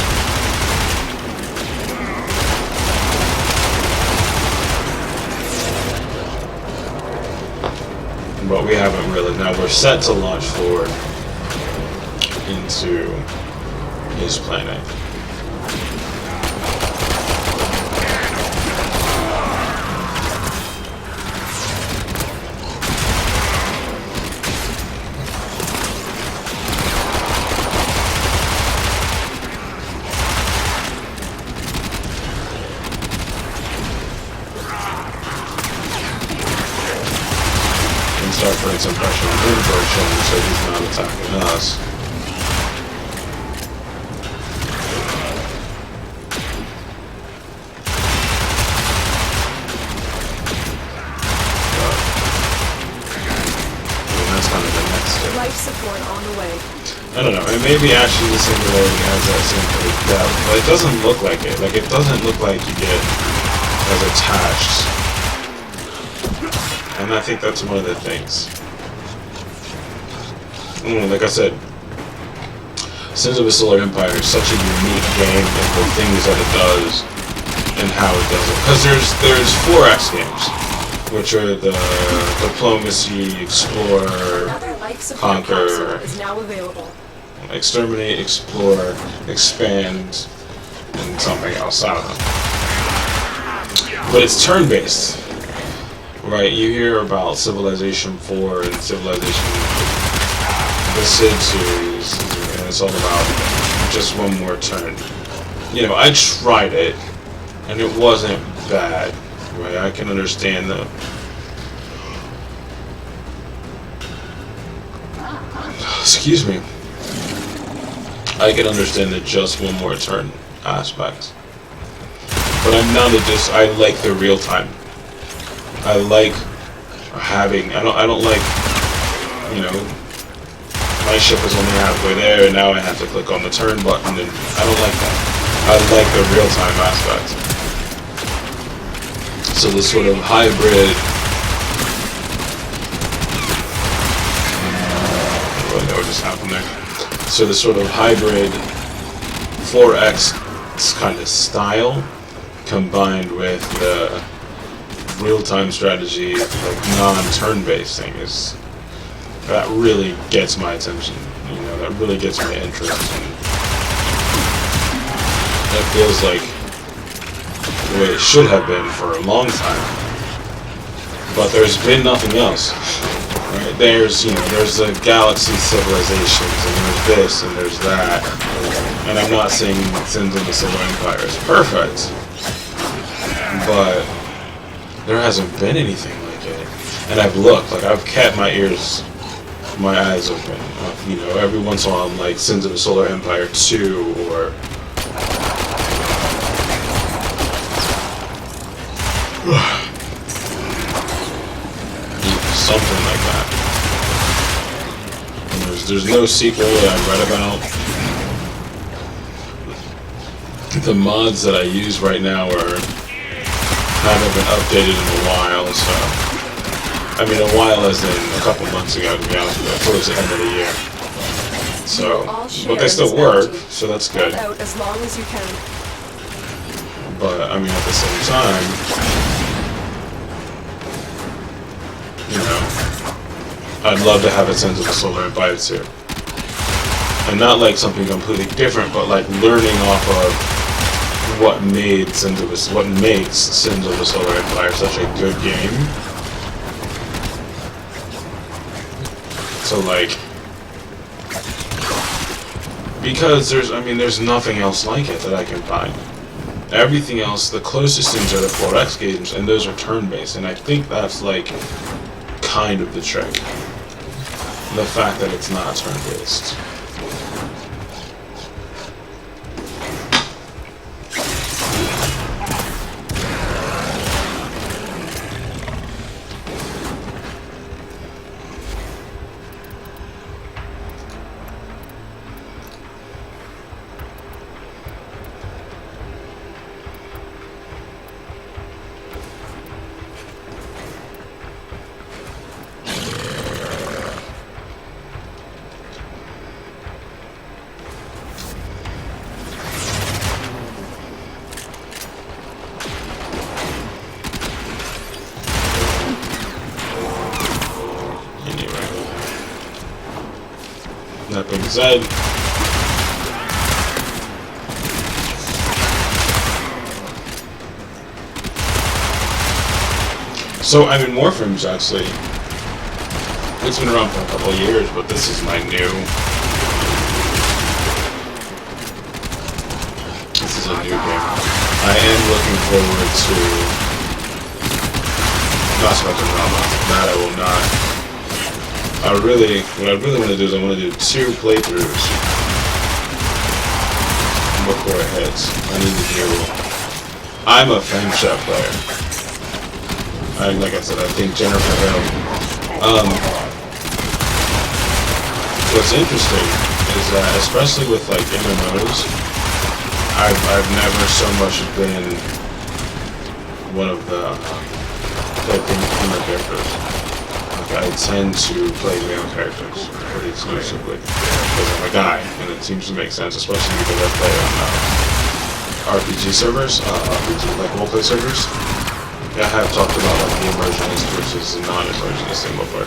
But we haven't really. Now we're set to launch forward into his planet. Start putting some pressure on him for a change so he's not attacking us. too. Life support on the way. I don't know, and maybe actually the singularity has that same sort of depth, but it doesn't look like it. Like, it doesn't look like you get as attached. And I think that's one of the things. Like I said, Sins of a Solar Empire is such a unique game in the things that it does and how it does it. Because there's 4X games, which are the Diplomacy, Explore, Another life support Conquer, capsule is now available. Exterminate, Explore, Expand, and something else, I don't know. But it's turn-based, right? You hear about Civilization 4 and Civilization, the Sid series, and it's all about just one more turn. You know, I tried it, and it wasn't bad, right? I can understand the... Excuse me. I can understand the just one more turn aspect. But I'm not just, I like the real time. I like having, I don't like, you know, my ship is only halfway there and now I have to click on the turn button, and I don't like that. I like the real time aspect. So this sort of hybrid, I don't really know what just happened there. So the sort of hybrid 4X kind of style combined with the real-time strategy, like non-turn-based thing, is that really gets my attention. You know, that really gets my interest. And that feels like the way it should have been for a long time. But there's been nothing else. Right? There's, you know, there's the galaxy civilizations, and there's this, and there's that. And I'm not saying Sins of the Solar Empire is perfect, but there hasn't been anything like it. And I've looked, like I've kept my ears, my eyes open. You know, every once in a while I'm like Sins of the Solar Empire 2 or something like that. And there's no sequel that I've read about. The mods that I use right now haven't been updated in a while, so I mean a while as in a couple months ago, to be honest with you, towards the end of the year. So, but they still work, so that's good. Out as long as you can. But I mean at the same time, you know, I'd love to have a Sins of the Solar Empire too. And not like something completely different, but like learning off of what makes Sins of the Solar Empire such a good game. So like, because there's nothing else like it that I can find. Everything else, the closest things are the 4X games, and those are turn-based, and I think that's like kind of the trick. The fact that it's not turn-based. That being said, so I mean Warframe's actually, it's been around for a couple of years, but this is my new, this is a new game. I am looking forward to, not so much in Rambles, that I will not. What I really want to do is I want to do 2 playthroughs before it hits. I need to do, I'm a Femshep player. Like I said, I think Jennifer Hill, what's interesting is that, especially with like MMOs, I've never so much been one of the female characters. Like, I tend to play male characters pretty exclusively because I'm a guy, and it seems to make sense, especially because I play on RPG servers, like role-play servers. I have talked about like the immersionist versus the non-immersionist thing before.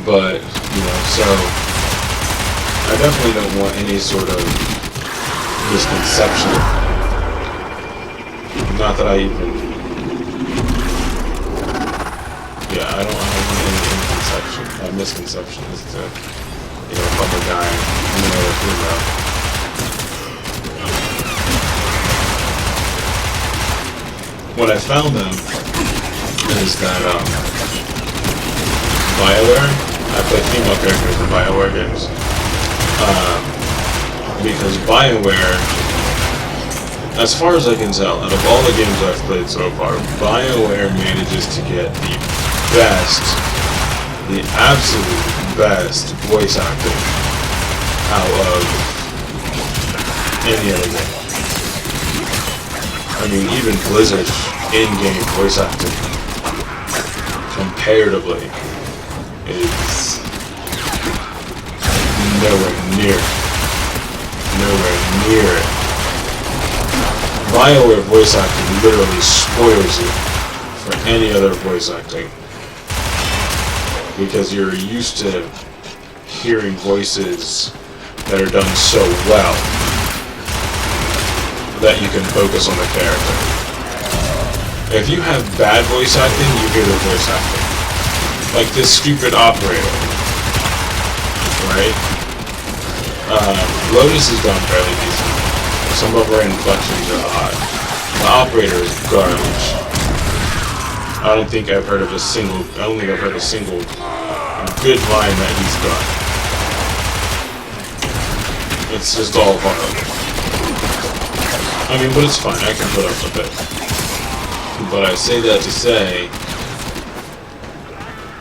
But, you know, so I definitely don't want any sort of misconception. Not that I even... Yeah, I don't want any misconception as to, you know, if I'm a guy, male or female. What I found them is that, BioWare, I play female characters in BioWare games. Because BioWare, as far as I can tell, out of all the games I've played so far, BioWare manages to get the absolute best voice acting out of any other game. I mean, even Blizzard's in-game voice acting, comparatively, is nowhere near it. BioWare voice acting literally spoils you for any other voice acting, because you're used to hearing voices that are done so well that you can focus on the character. If you have bad voice acting, you hear the voice acting. Like this stupid operator, right? Lotus is done fairly decent. Some of her inflections are odd. The operator is garbage. I don't think I've heard a single good line that he's done. It's just all horrible. I mean, but it's fine, I can put up with it. But I say that to say,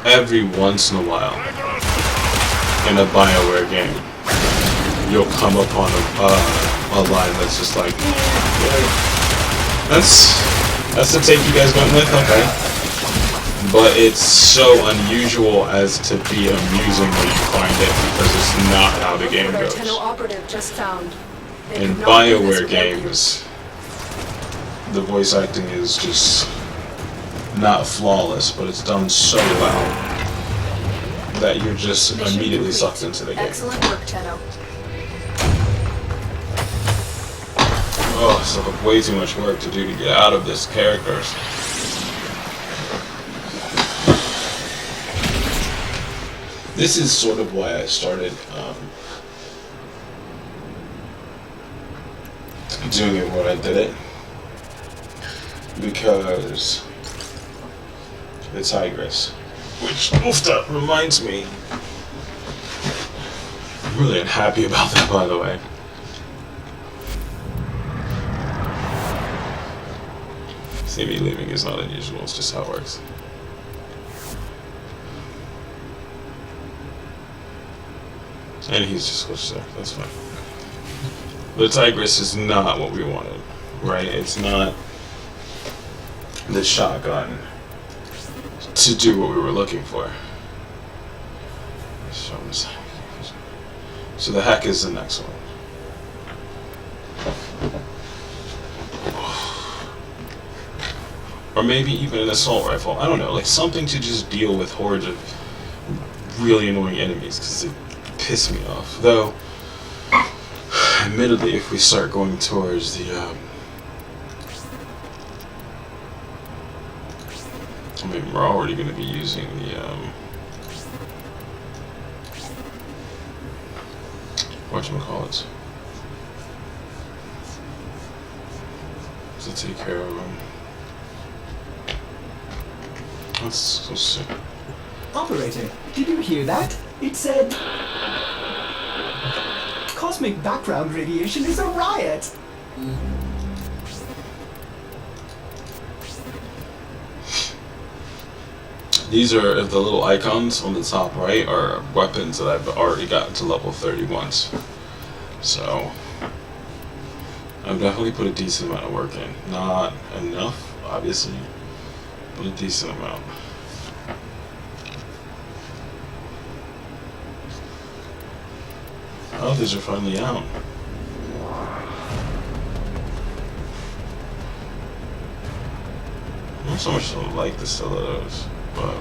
every once in a while, in a BioWare game, you'll come upon a line that's just like, yeah, that's the take you guys went with, okay. But it's so unusual as to be amusing when you find it, because it's not how the game goes. In BioWare games, the voice acting is just not flawless, but it's done so well that you're just immediately sucked into the game. Excellent work, Tenno. Oh, so way too much work to do to get out of this character. This is sort of why I started doing it when I did it, because the Tigress, which that reminds me, I'm really unhappy about that, by the way. See, me leaving is not unusual, it's just how it works. And he's just switched there, that's fine. The Tigress is not what we wanted, right? It's not the shotgun to do what we were looking for. So the heck is the next one. Or maybe even an assault rifle. I don't know, like something to just deal with hordes of really annoying enemies, because they piss me off. Though, admittedly, if we start going towards the, I mean, we're already going to be using the, whatchamacallit, to take care of them. Let's see. Operator, did you hear that? It said... cosmic background radiation is a riot! These are the little icons on the top right are weapons that I've already gotten to level 30 once. So I've definitely put a decent amount of work in. Not enough, obviously, but a decent amount. Oh, these are finally out. I don't so much don't like the stilettos, but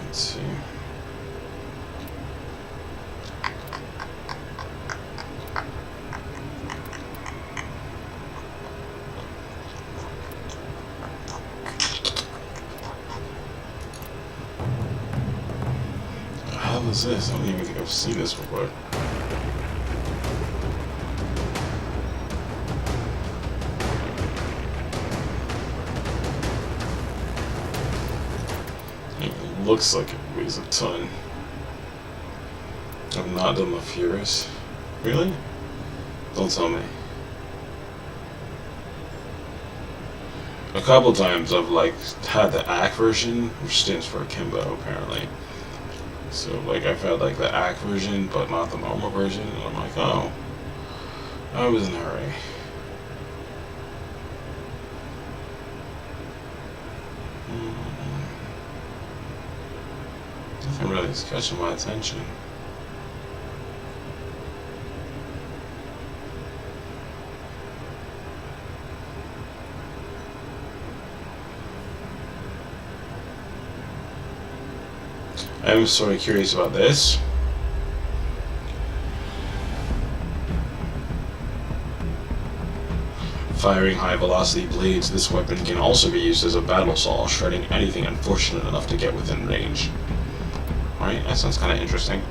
let's see. What is this? I don't even think I've seen this before. It looks like it weighs a ton. I've not done the Furious. Really? Don't tell me. A couple times I've like had the ACK version, which stands for Akimbo apparently. So like I've had like the ACK version, but not the normal version, and I'm like, oh, I was in a hurry. Nothing really is catching my attention. I'm sort of curious about this. Firing high velocity blades, this weapon can also be used as a battle saw, shredding anything unfortunate enough to get within range. Alright, that sounds kind of interesting.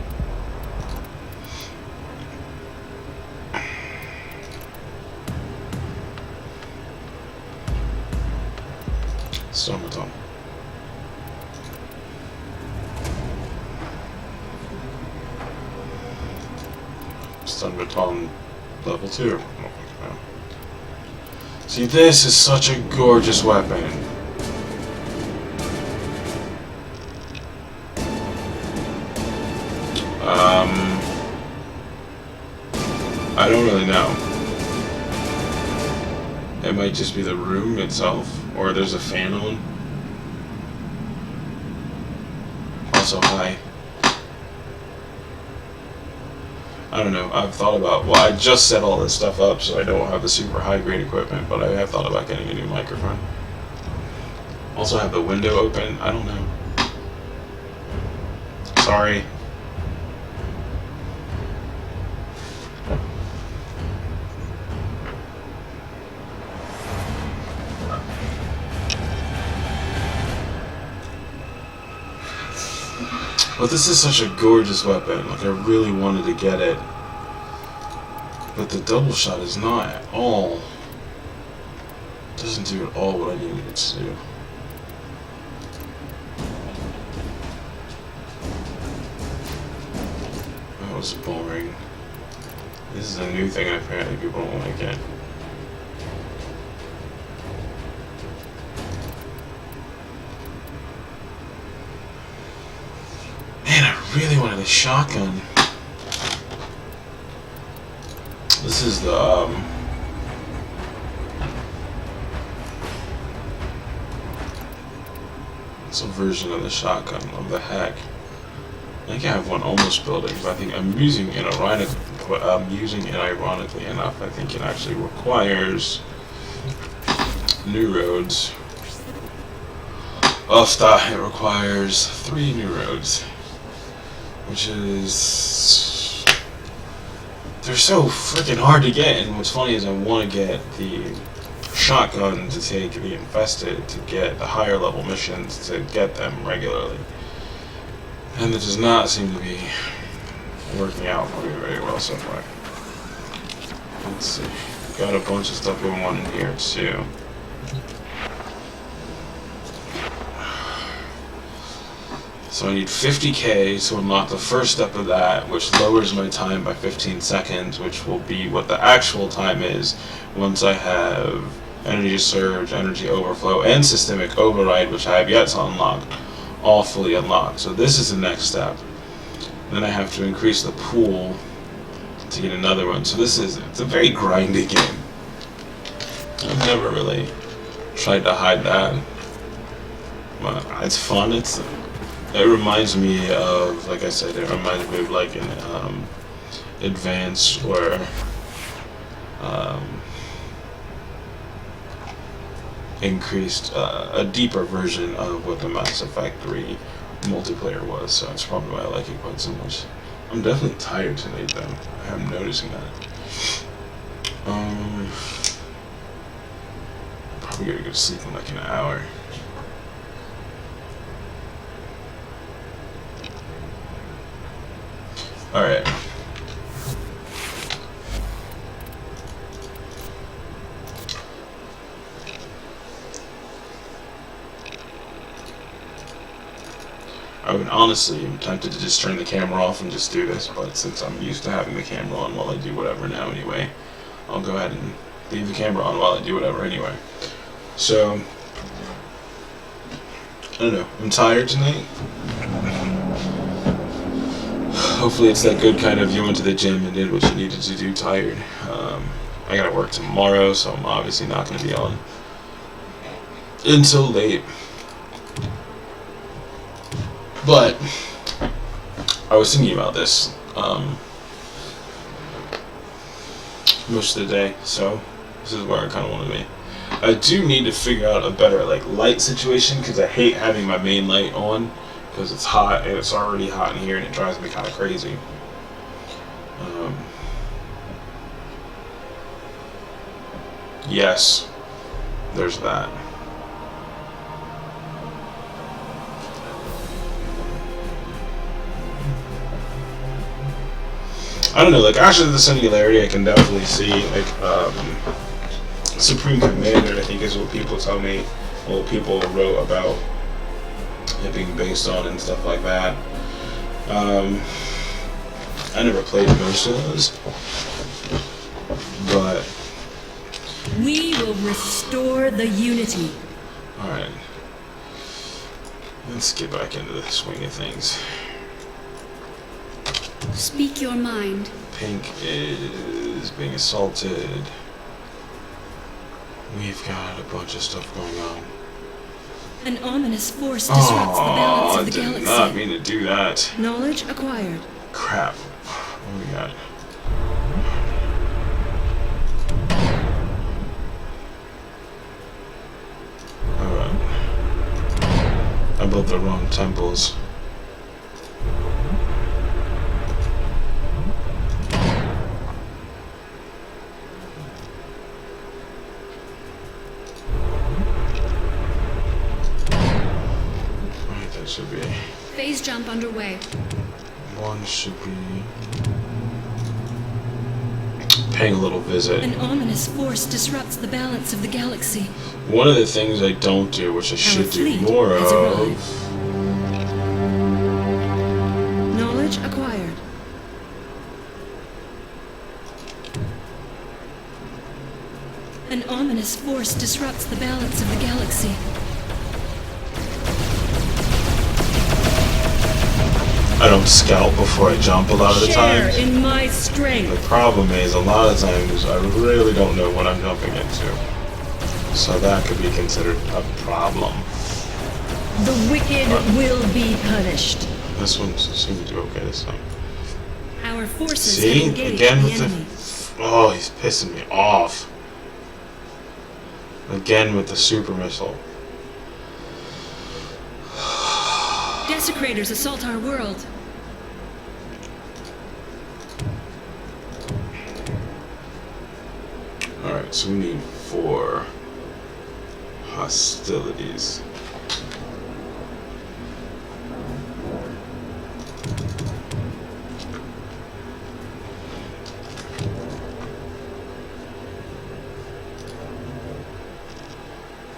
Stormaton. Stormaton level 2. See, this is such a gorgeous weapon. I don't really know. It might just be the room itself, or there's a fan on. Also high. I don't know, I've thought about, well, I just set all this stuff up so I don't have the super high grade equipment, but I have thought about getting a new microphone. Also have the window open, I don't know. Sorry. But this is such a gorgeous weapon, like I really wanted to get it. But the double shot is not at all, doesn't do at all what I needed it to do. That was boring. This is a new thing and apparently people don't like it. Really wanted a shotgun. This is the it's a version of the shotgun of the hack. I think I have one almost building, but I think I'm using it ironically enough. I think it actually requires new roads. It requires 3 new roads. Which is, they're so freaking hard to get, and what's funny is I want to get the shotgun to take the infested to get the higher level missions to get them regularly, and it does not seem to be working out for me very well so far. Let's see, got a bunch of stuff going on in here too. So I need 50k to unlock the first step of that, which lowers my time by 15 seconds, which will be what the actual time is once I have energy surge, energy overflow, and systemic override, which I have yet to unlock, all fully unlocked. So this is the next step. Then I have to increase the pool to get another one. So it's a very grindy game. I've never really tried to hide that. But it's fun. It reminds me of, like I said, it reminds me of like an advanced or increased, a deeper version of what the Mass Effect 3 multiplayer was. So that's probably why I like it quite so much. I'm definitely tired tonight, though. I'm noticing that. Probably gonna go to sleep in like an hour. Alright. I would honestly, I'm tempted to just turn the camera off and just do this, but since I'm used to having the camera on while I do whatever now anyway, I'll go ahead and leave the camera on while I do whatever anyway. So, I don't know, I'm tired tonight. Hopefully it's that good kind of you went to the gym and did what you needed to do tired. I gotta work tomorrow, so I'm obviously not gonna be on until late. But I was thinking about this most of the day, so this is where I kind of want to be. I do need to figure out a better like light situation because I hate having my main light on because it's hot and it's already hot in here and it drives me kind of crazy. Yes, there's that. I don't know, like Ashes of the Singularity I can definitely see, like Supreme Commander I think is what people tell me, what people wrote about it being based on and stuff like that. I never played most of those, but We will restore the unity. alright, let's get back into the swing of things. Speak your mind. Pink is being assaulted. We've got a bunch of stuff going on. An ominous force disrupts the balance of the I did galaxy. not mean to do that. Knowledge acquired. Crap. What do we got? Alright. I built the wrong temples. Should be. Phase jump underway. One should be paying a little visit. An ominous force disrupts the balance of the galaxy. One of the things I don't do, which I should do more has of. Knowledge acquired. An ominous force disrupts the balance of the galaxy. I don't scout before I jump a lot of the times. Share in my strength. The problem is, a lot of times, I really don't know what I'm jumping into. So that could be considered a problem. The wicked will be punished. This one seems to do okay this time. Our forces See? have engaged Again the with enemy. Oh, he's pissing me off. Again with the super missile. Desecrators assault our world. Alright, so we need 4 hostilities.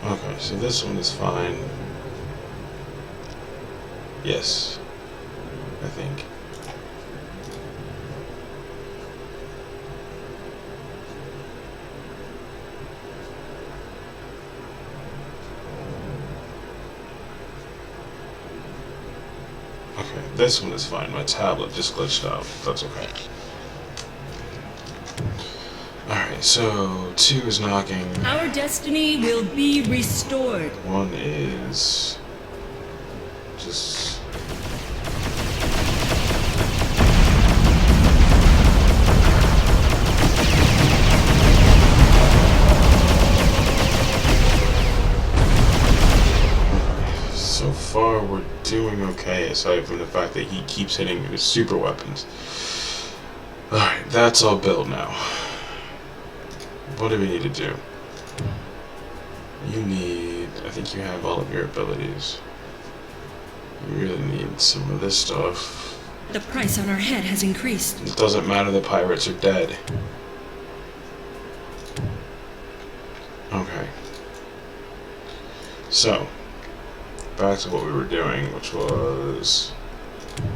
Okay, so this one is fine. Yes. I think. Okay, this one is fine. My tablet just glitched out. That's okay. Alright, so 2 is knocking. Our destiny will be restored. 1 is just so far we're doing okay, aside from the fact that he keeps hitting me with super weapons. Alright, that's all built now. What do we need to do? You need... I think you have all of your abilities. You really need some of this stuff. The price on our head has increased. It doesn't matter, the pirates are dead. Okay. So, back to what we were doing, which was...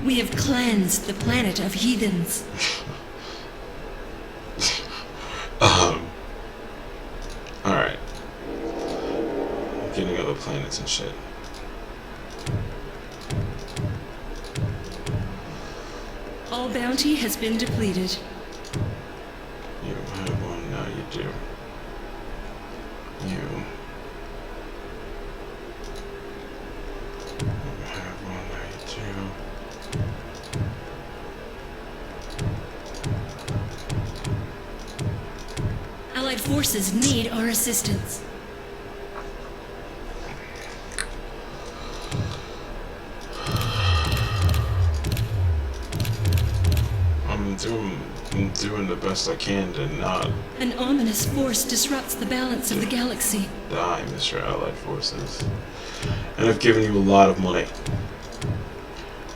We have cleansed the planet of heathens. Alright. Getting other planets and shit. All bounty has been depleted. You have one, now you do. You have one, now you do. Allied forces need our assistance. I'm doing the best I can to not An ominous force disrupts the balance of the galaxy. die, Mr. Allied Forces. And I've given you a lot of money.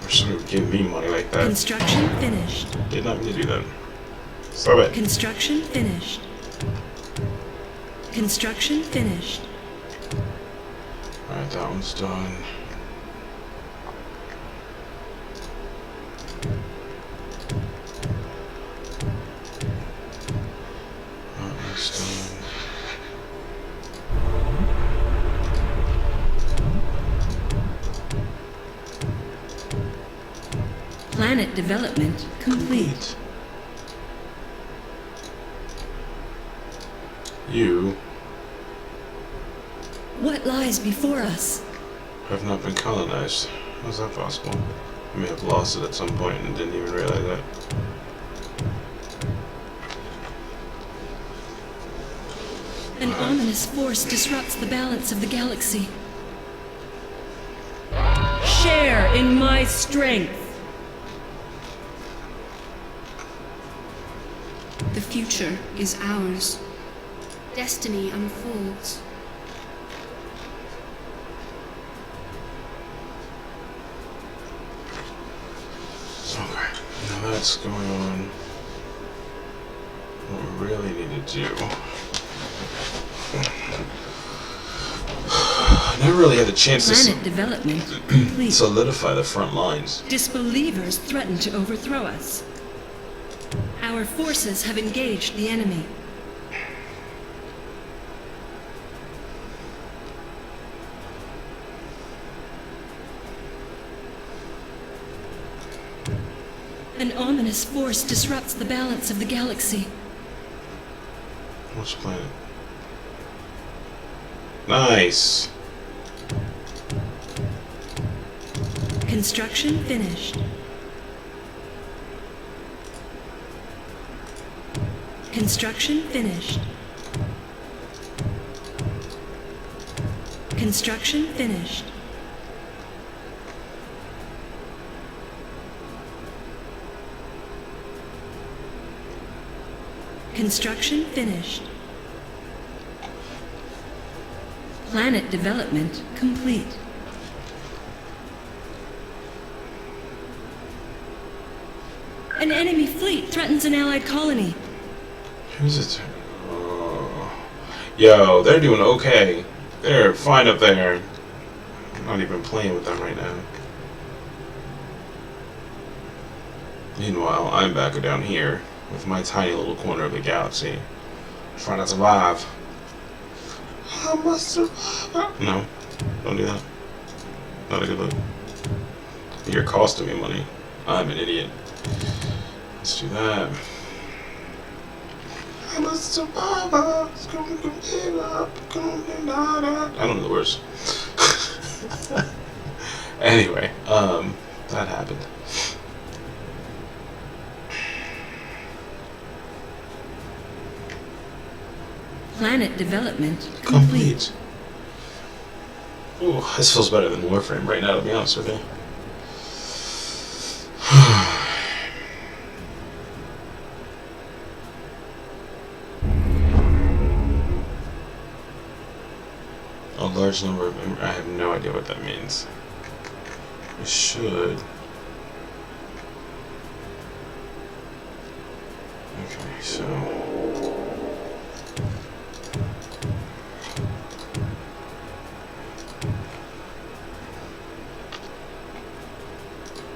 Or someone would give me money like that. Construction finished. Did not mean to do that. Stop it. Construction finished. Construction finished. Alright, that one's done. That one's done. Planet development complete. You What lies before us? have not been colonized. How's that possible? You may have lost it at some point and didn't even realize that. An ominous force disrupts the balance of the galaxy. Share in my strength. The future is ours. Destiny unfolds. Okay, now that's going on. What we really need to do. I never really had a chance Planet to development complete. solidify the front lines. Disbelievers threaten to overthrow us. Our forces have engaged the enemy. An ominous force disrupts the balance of the galaxy. Which planet? Nice. Construction finished. Construction finished. Construction finished. Construction finished. Planet development complete. An enemy fleet threatens an allied colony. Who's it? Oh. Yo, they're doing okay. They're fine up there. I'm not even playing with them right now. Meanwhile, I'm back down here with my tiny little corner of the galaxy, trying to survive. I must survive. No, don't do that. Not a good look. You're costing me money. I'm an idiot. Let's do that. I'm a survivor. I don't know the words. Anyway, that happened. Planet development Complete. Ooh, this feels better than Warframe right now, to be honest with you. A large number of... I have no idea what that means. I should... Okay, so...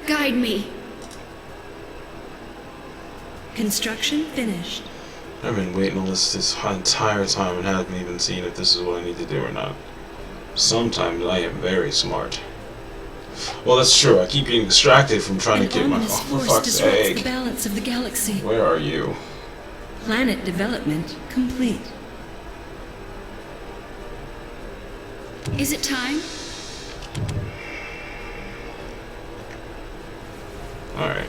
Guide me. construction finished. I've been waiting on this entire time and haven't even seen if this is what I need to do or not. Sometimes I am very smart. Well, that's true. I keep getting distracted from trying to get my... ominous Oh, for force fuck's disrupts sake. the balance of the galaxy. Where are you? Planet development complete. Is it time? Alright.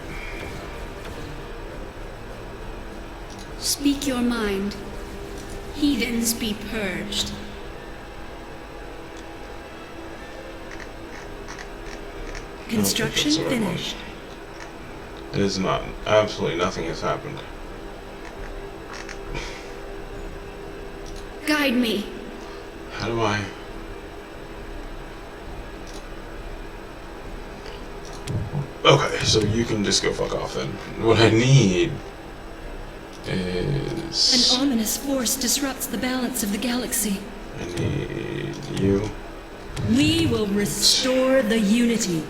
Speak your mind. Heathens be purged. Construction that's what I want. finished. It is not. Absolutely nothing has happened. Guide me. How do I... Okay, so you can just go fuck off then. What I need is... An ominous force disrupts the balance of the galaxy. I need you. We will restore the unity.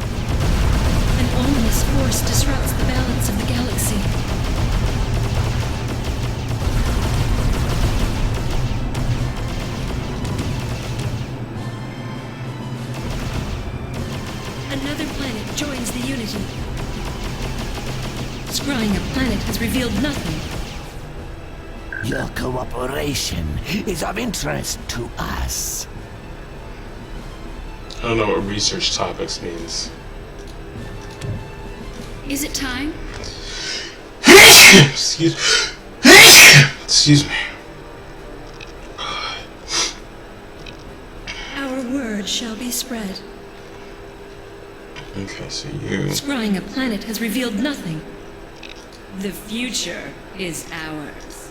An ominous force disrupts the balance of the galaxy. Another planet joins the unity. Scrying a planet has revealed nothing. Your cooperation is of interest to us. I don't know what research topics means. Is it time? Excuse me. Our word shall be spread. Okay, so you... Scrying a planet has revealed nothing. The future is ours.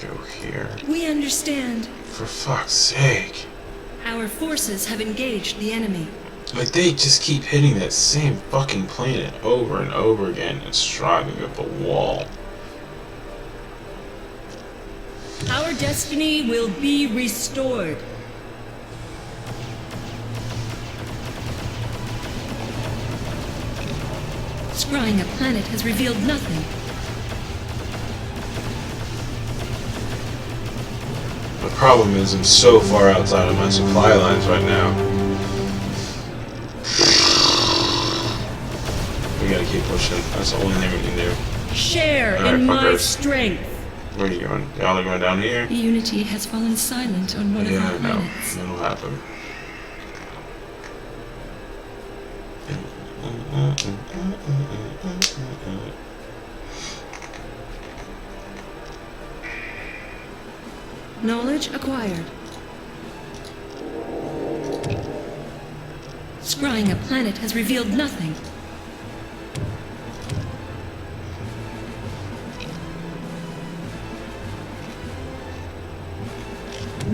go here. We understand. For fuck's sake. Our forces have engaged the enemy. Like, they just keep hitting that same fucking planet over and over again and striving up a wall. Our destiny will be restored. Scrying a planet has revealed nothing. The problem is I'm so far outside of my supply lines right now. We gotta keep pushing. That's the only thing we can do. Share Alright, in my fuckers. strength. Where are you going? Y'all are going down here? Unity has fallen silent on one of Yeah, our I know. planets. That'll happen. Knowledge acquired. Scrying a planet has revealed nothing.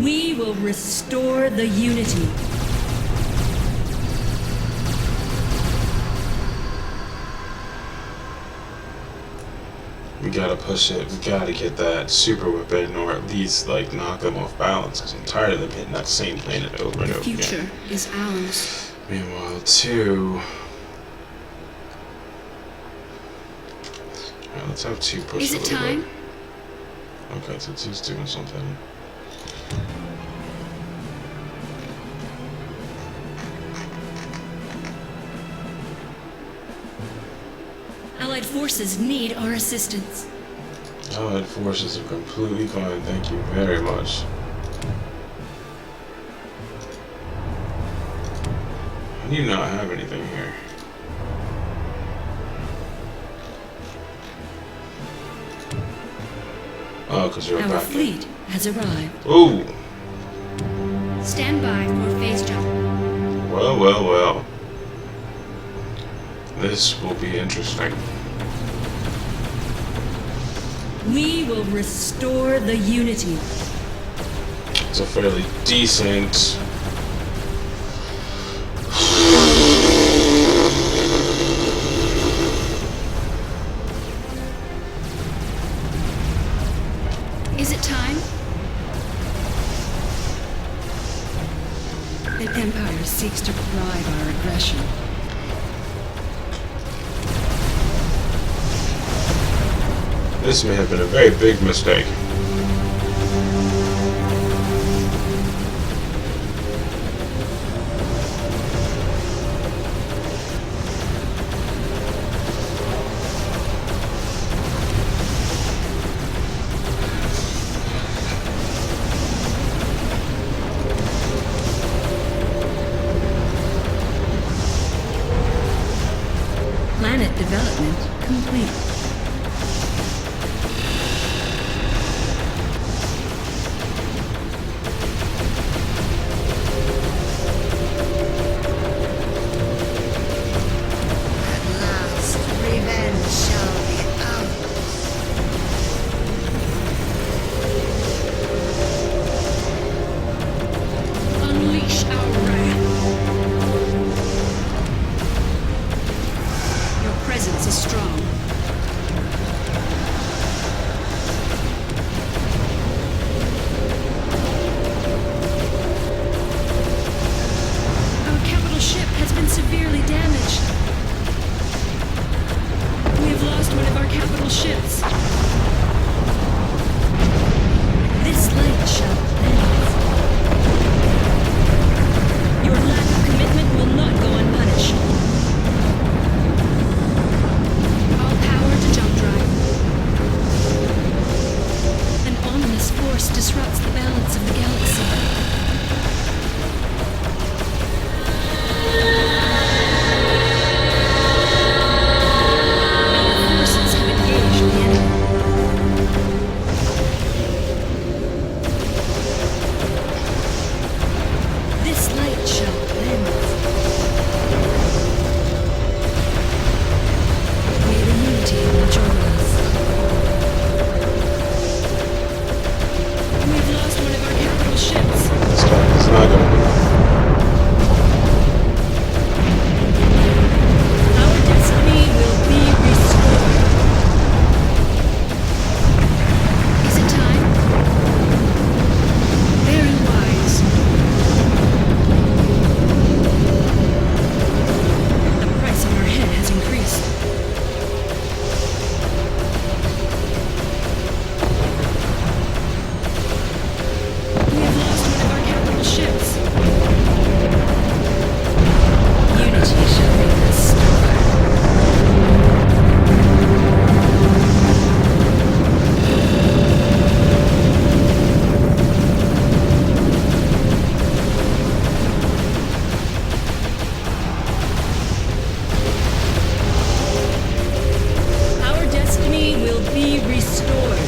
We will restore the unity. We gotta push it. We gotta get that super weapon, or at least like knock them off balance. Because I'm tired of them hitting that same planet over and The over again. future is ours. Meanwhile, too. Alright, let's have 2 push. Is a it little time? bit. Okay, so 2's doing something. Allied forces need our assistance. Allied forces are completely fine, thank you very much. How do you not have anything here? Oh, because you're Our back. fleet has arrived. Ooh! Stand by for phase jump. Well, well, well. This will be interesting. We will restore the unity. It's a fairly decent... Is it time? The Empire seeks to bribe our aggression. This may have been a very big mistake. Planet development complete. At last, revenge shall be ours. Unleash our wrath. Your presence is strong. Our capital ship has been severely damaged. We have lost one of our capital ships. This light shall end. Your lack of commitment will not go unpunished. All power to jump drive. An ominous force disrupts the balance of the galaxy. Our forces have engaged the enemy. This light shall bend. May the unity join us. We've lost one of our capital ships. It's not gonna Our destiny will be restored. Is it time? Very wise. The price on our head has increased. We have lost one of our capital ships. Unity shall be restored. Our destiny will be restored.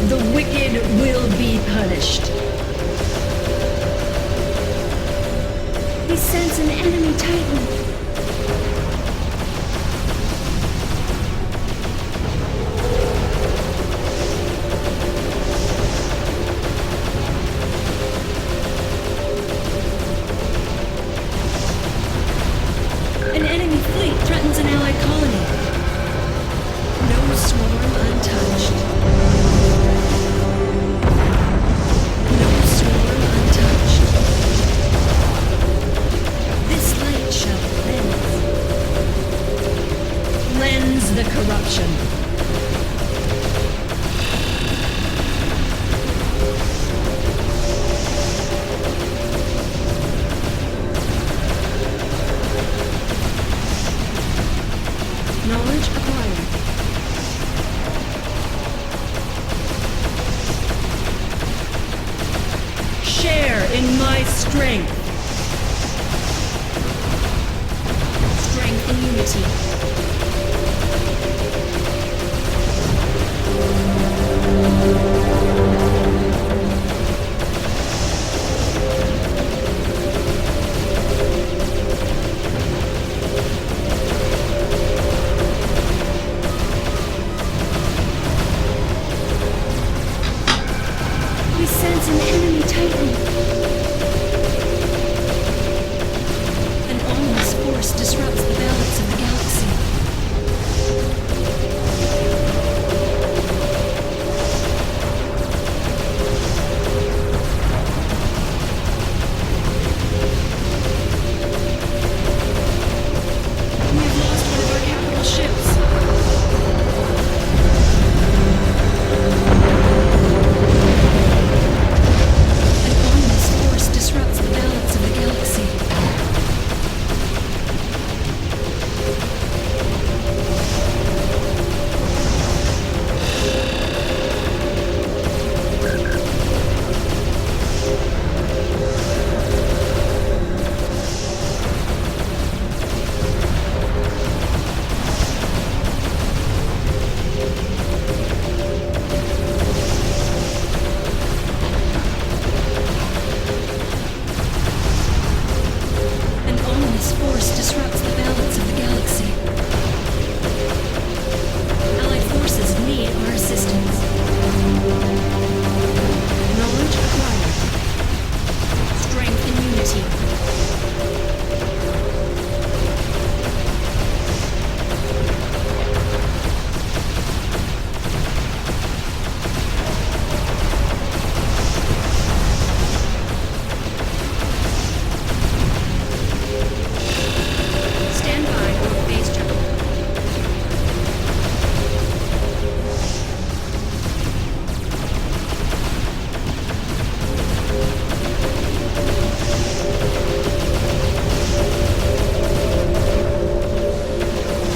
The wicked will be punished. We sense an enemy titan. An enemy fleet threatens an allied colony. my strength. Strength and unity. We sense an enemy titan. An ominous force disrupts the balance of the galaxy. We have lost one of our capital ships. An ominous force disrupts the balance of the galaxy. An ominous force disrupts the balance of the galaxy. Allied forces need our assistance. Knowledge acquired. Strength and unity. Stand by for phase check.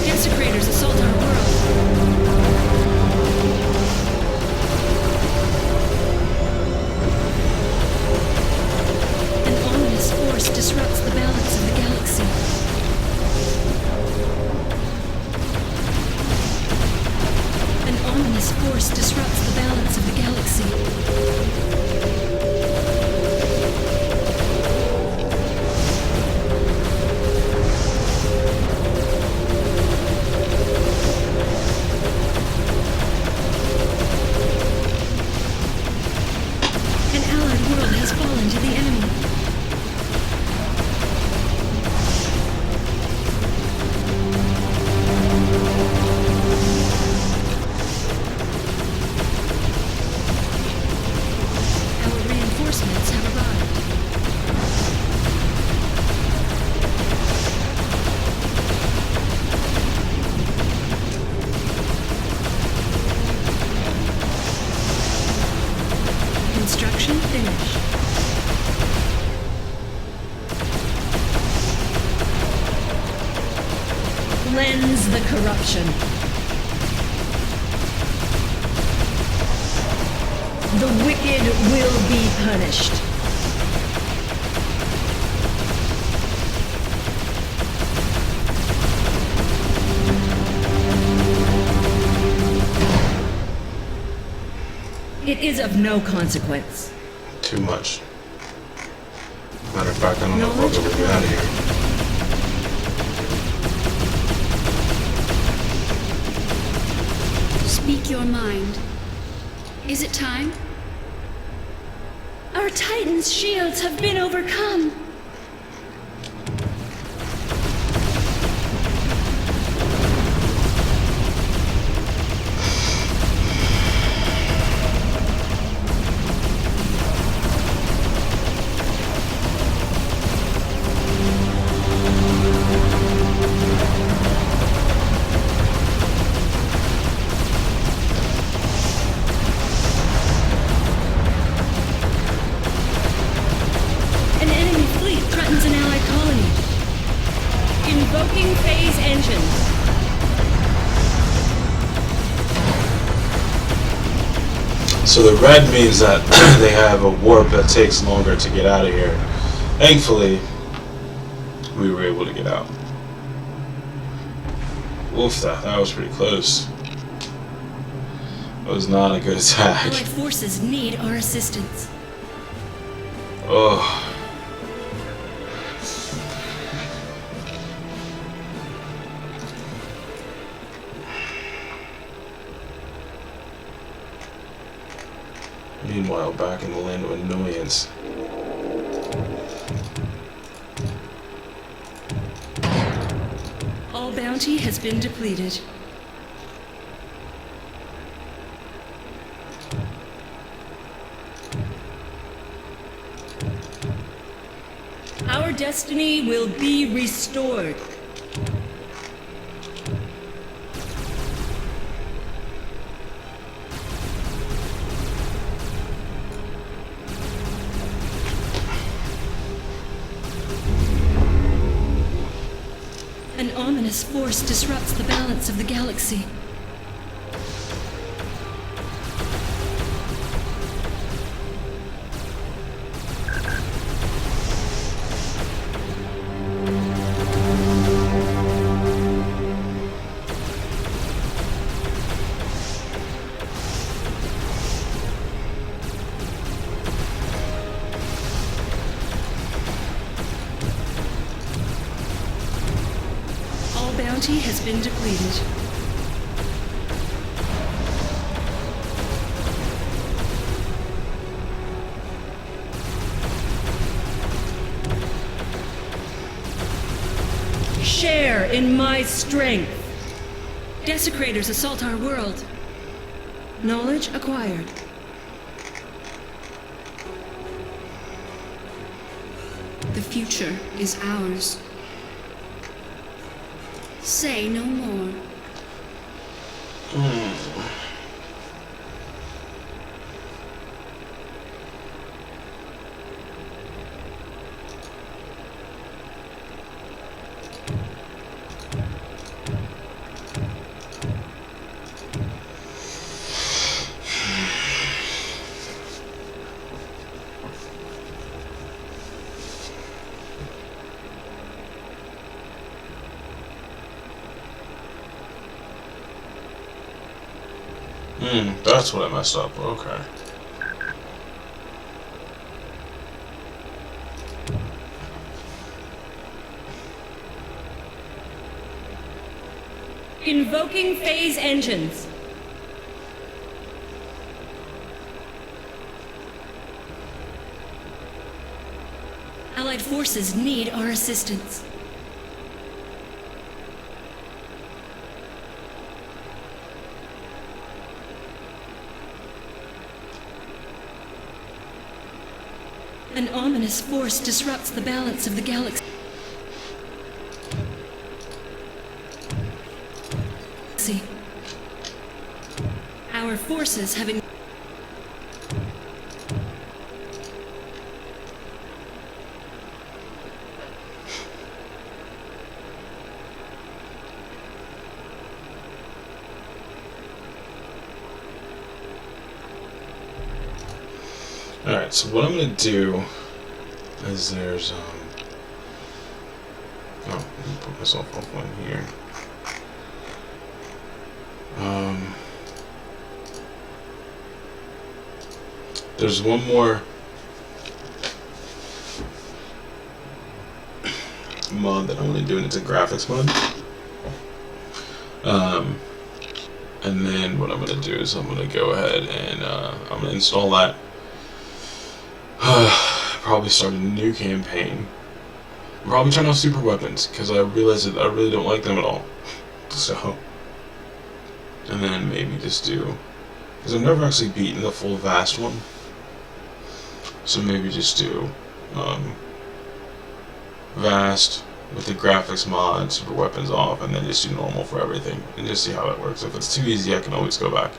Desecrators assault our world. An ominous force disrupts the balance of the galaxy. An ominous force disrupts the balance of the galaxy. An allied world has fallen to the enemy. Our reinforcements have arrived. Construction finished. Cleanse the corruption. The wicked will be punished. It is of no consequence. Too much. Matter of fact, I don't know if I'll be able to get out of here. Speak your mind. Is it time? Our Titan's shields have been overcome. An enemy fleet threatens an allied colony. Invoking phase engines. So the red means that they have a warp that takes longer to get out of here. Thankfully, we were able to get out. Oof, that was pretty close. That was not a good attack. Allied forces need our assistance. Oh. Meanwhile, back in the land of annoyance. All bounty has been depleted. Our destiny will be restored. An ominous force disrupts the balance of the galaxy. Bounty has been depleted. Share in my strength. Desecrators assault our world. Knowledge acquired. The future is ours. Say no more. That's what I messed up. Okay. Invoking phase engines. Allied forces need our assistance. An ominous force disrupts the balance of the galaxy. Our forces have Alright, so what I'm gonna do is there's oh, let me put myself offline here. There's one more mod that I'm gonna do, and it's a graphics mod. And then what I'm gonna do is I'm gonna go ahead and I'm gonna install that. Probably start a new campaign. Probably turn off super weapons because I realize that I really don't like them at all. So, and then maybe just do, because I've never actually beaten the full vast one. So maybe just do vast with the graphics mod, super weapons off, and then just do normal for everything and just see how that works. If it's too easy, I can always go back.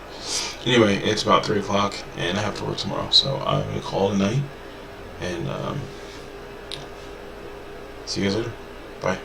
Anyway, it's about 3 o'clock and I have to work tomorrow, so I'm gonna call it a night and see you guys later. Bye.